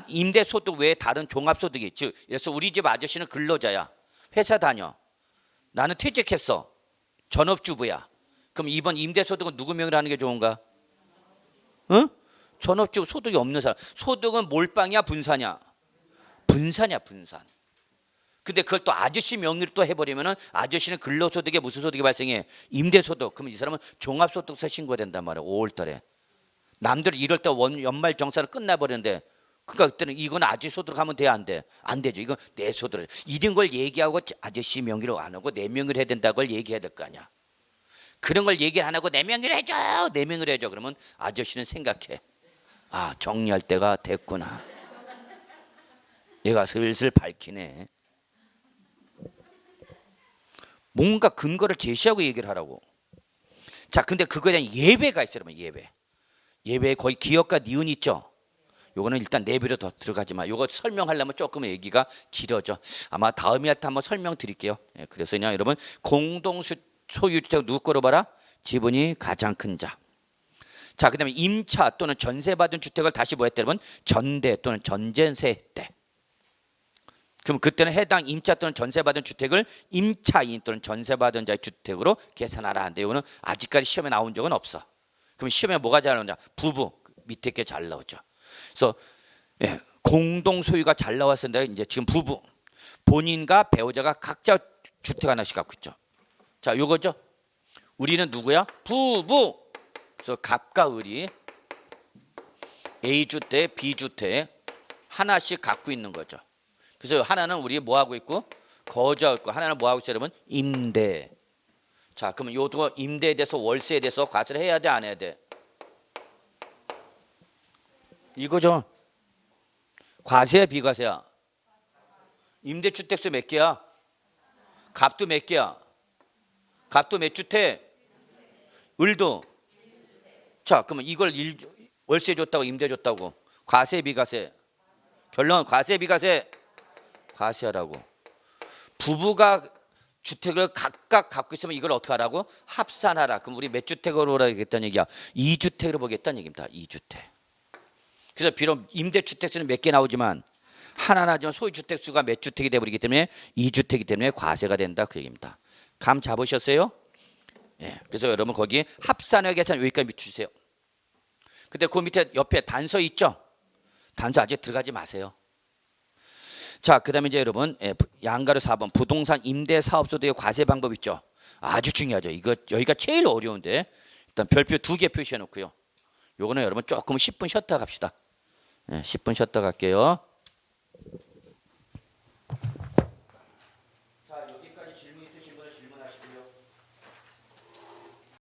임대소득 외에 다른 종합소득이, 즉 그래서 우리 집 아저씨는 근로자야. 회사 다녀. 나는 퇴직했어. 전업주부야. 그럼 이번 임대소득은 누구 명의로 하는 게 좋은가? 응? 전업주부 소득이 없는 사람. 소득은 몰빵이야 분산이야? 분산이야 분산. 근데 그걸 또 아저씨 명의로 또 해버리면은 아저씨는 근로소득에 무슨 소득이 발생해? 임대소득. 그럼 이 사람은 종합소득세 신고가 된단 말이야. 5월달에. 남들은 1월달 연말 정산을 끝나버리는데, 그러니까 그때는 이건 아저씨 소득 하면 돼 안 돼? 안 되죠. 이건 내 소득. 이런 걸 얘기하고 아저씨 명의로 안 하고 내 명의로 해야 된다는 걸 얘기해야 될 거 아니야. 그런 걸 얘기 안 하고 내 명의로 해줘, 내 명의로 해줘. 그러면 아저씨는 생각해. 아, 정리할 때가 됐구나. 얘가 슬슬 밝히네. 뭔가 근거를 제시하고 얘기를 하라고. 자, 근데 그거에 대한 예외가 있어요, 여러분. 예외에 거의 기역과 니은 있죠. 요거는 일단 내비로 더 들어가지 마. 요거 설명하려면 조금 얘기가 길어져. 아마 다음에 할 때 한번 설명드릴게요. 예, 그래서 그냥 여러분 공동 소유주택 누구 거로 봐라? 지분이 가장 큰 자. 자, 그다음에 임차 또는 전세받은 주택을 다시 뭐 했대 여러분? 전대 또는 전전세 했대. 그럼 그때는 해당 임차 또는 전세받은 주택을 임차인 또는 전세받은 자의 주택으로 계산하라 하는데, 이거는 아직까지 시험에 나온 적은 없어. 그럼 시험에 뭐가 잘 나오냐? 부부 밑에 게 잘 나오죠. 그래서 예, 공동 소유가 잘 나왔는데 이제 지금 부부 본인과 배우자가 각자 주택 하나씩 갖고 있죠. 자, 요거죠. 우리는 누구야? 부부. 그래서 갑과 을이 A 주택, B 주택 하나씩 갖고 있는 거죠. 그래서 하나는 우리 뭐 하고 있고 거주하고 있고, 하나는 뭐 하고 있어요, 여러분? 임대. 자, 그러면 요도 임대에 대해서 월세에 대해서 과세를 해야 돼, 안 해야 돼? 이거죠. 과세야 비과세야? 임대주택수 몇 개야? 갑도 몇 개야? 갑도 몇 주택? 을도. 자, 그러면 이걸 월세 줬다고 임대 줬다고 과세 비과세? 결론 과세 비과세? 과세하라고. 부부가 주택을 각각 갖고 있으면 이걸 어떻게 하라고? 합산하라. 그럼 우리 몇 주택으로 보겠다는 얘기야? 2주택으로 보겠다는 얘기입니다. 2주택. 그래서 비록 임대주택수는 몇 개 나오지만 하나는 하지만 소유주택수가 몇 주택이 되버리기 때문에 2주택이기 때문에 과세가 된다, 그 얘기입니다. 감 잡으셨어요? 예. 그래서 여러분 거기 합산의 계산 여기까지 밑주세요. 근데 그 밑에 옆에 단서 있죠? 단서 아직 들어가지 마세요. 자, 그 다음에 이제 여러분 양가로 4번 부동산 임대 사업소득의 과세 방법 있죠? 아주 중요하죠. 이거 여기가 제일 어려운데 일단 별표 2개 표시해 놓고요. 요거는 여러분 조금 10분 쉬었다 갑시다. 10분 쉬었다 갈게요.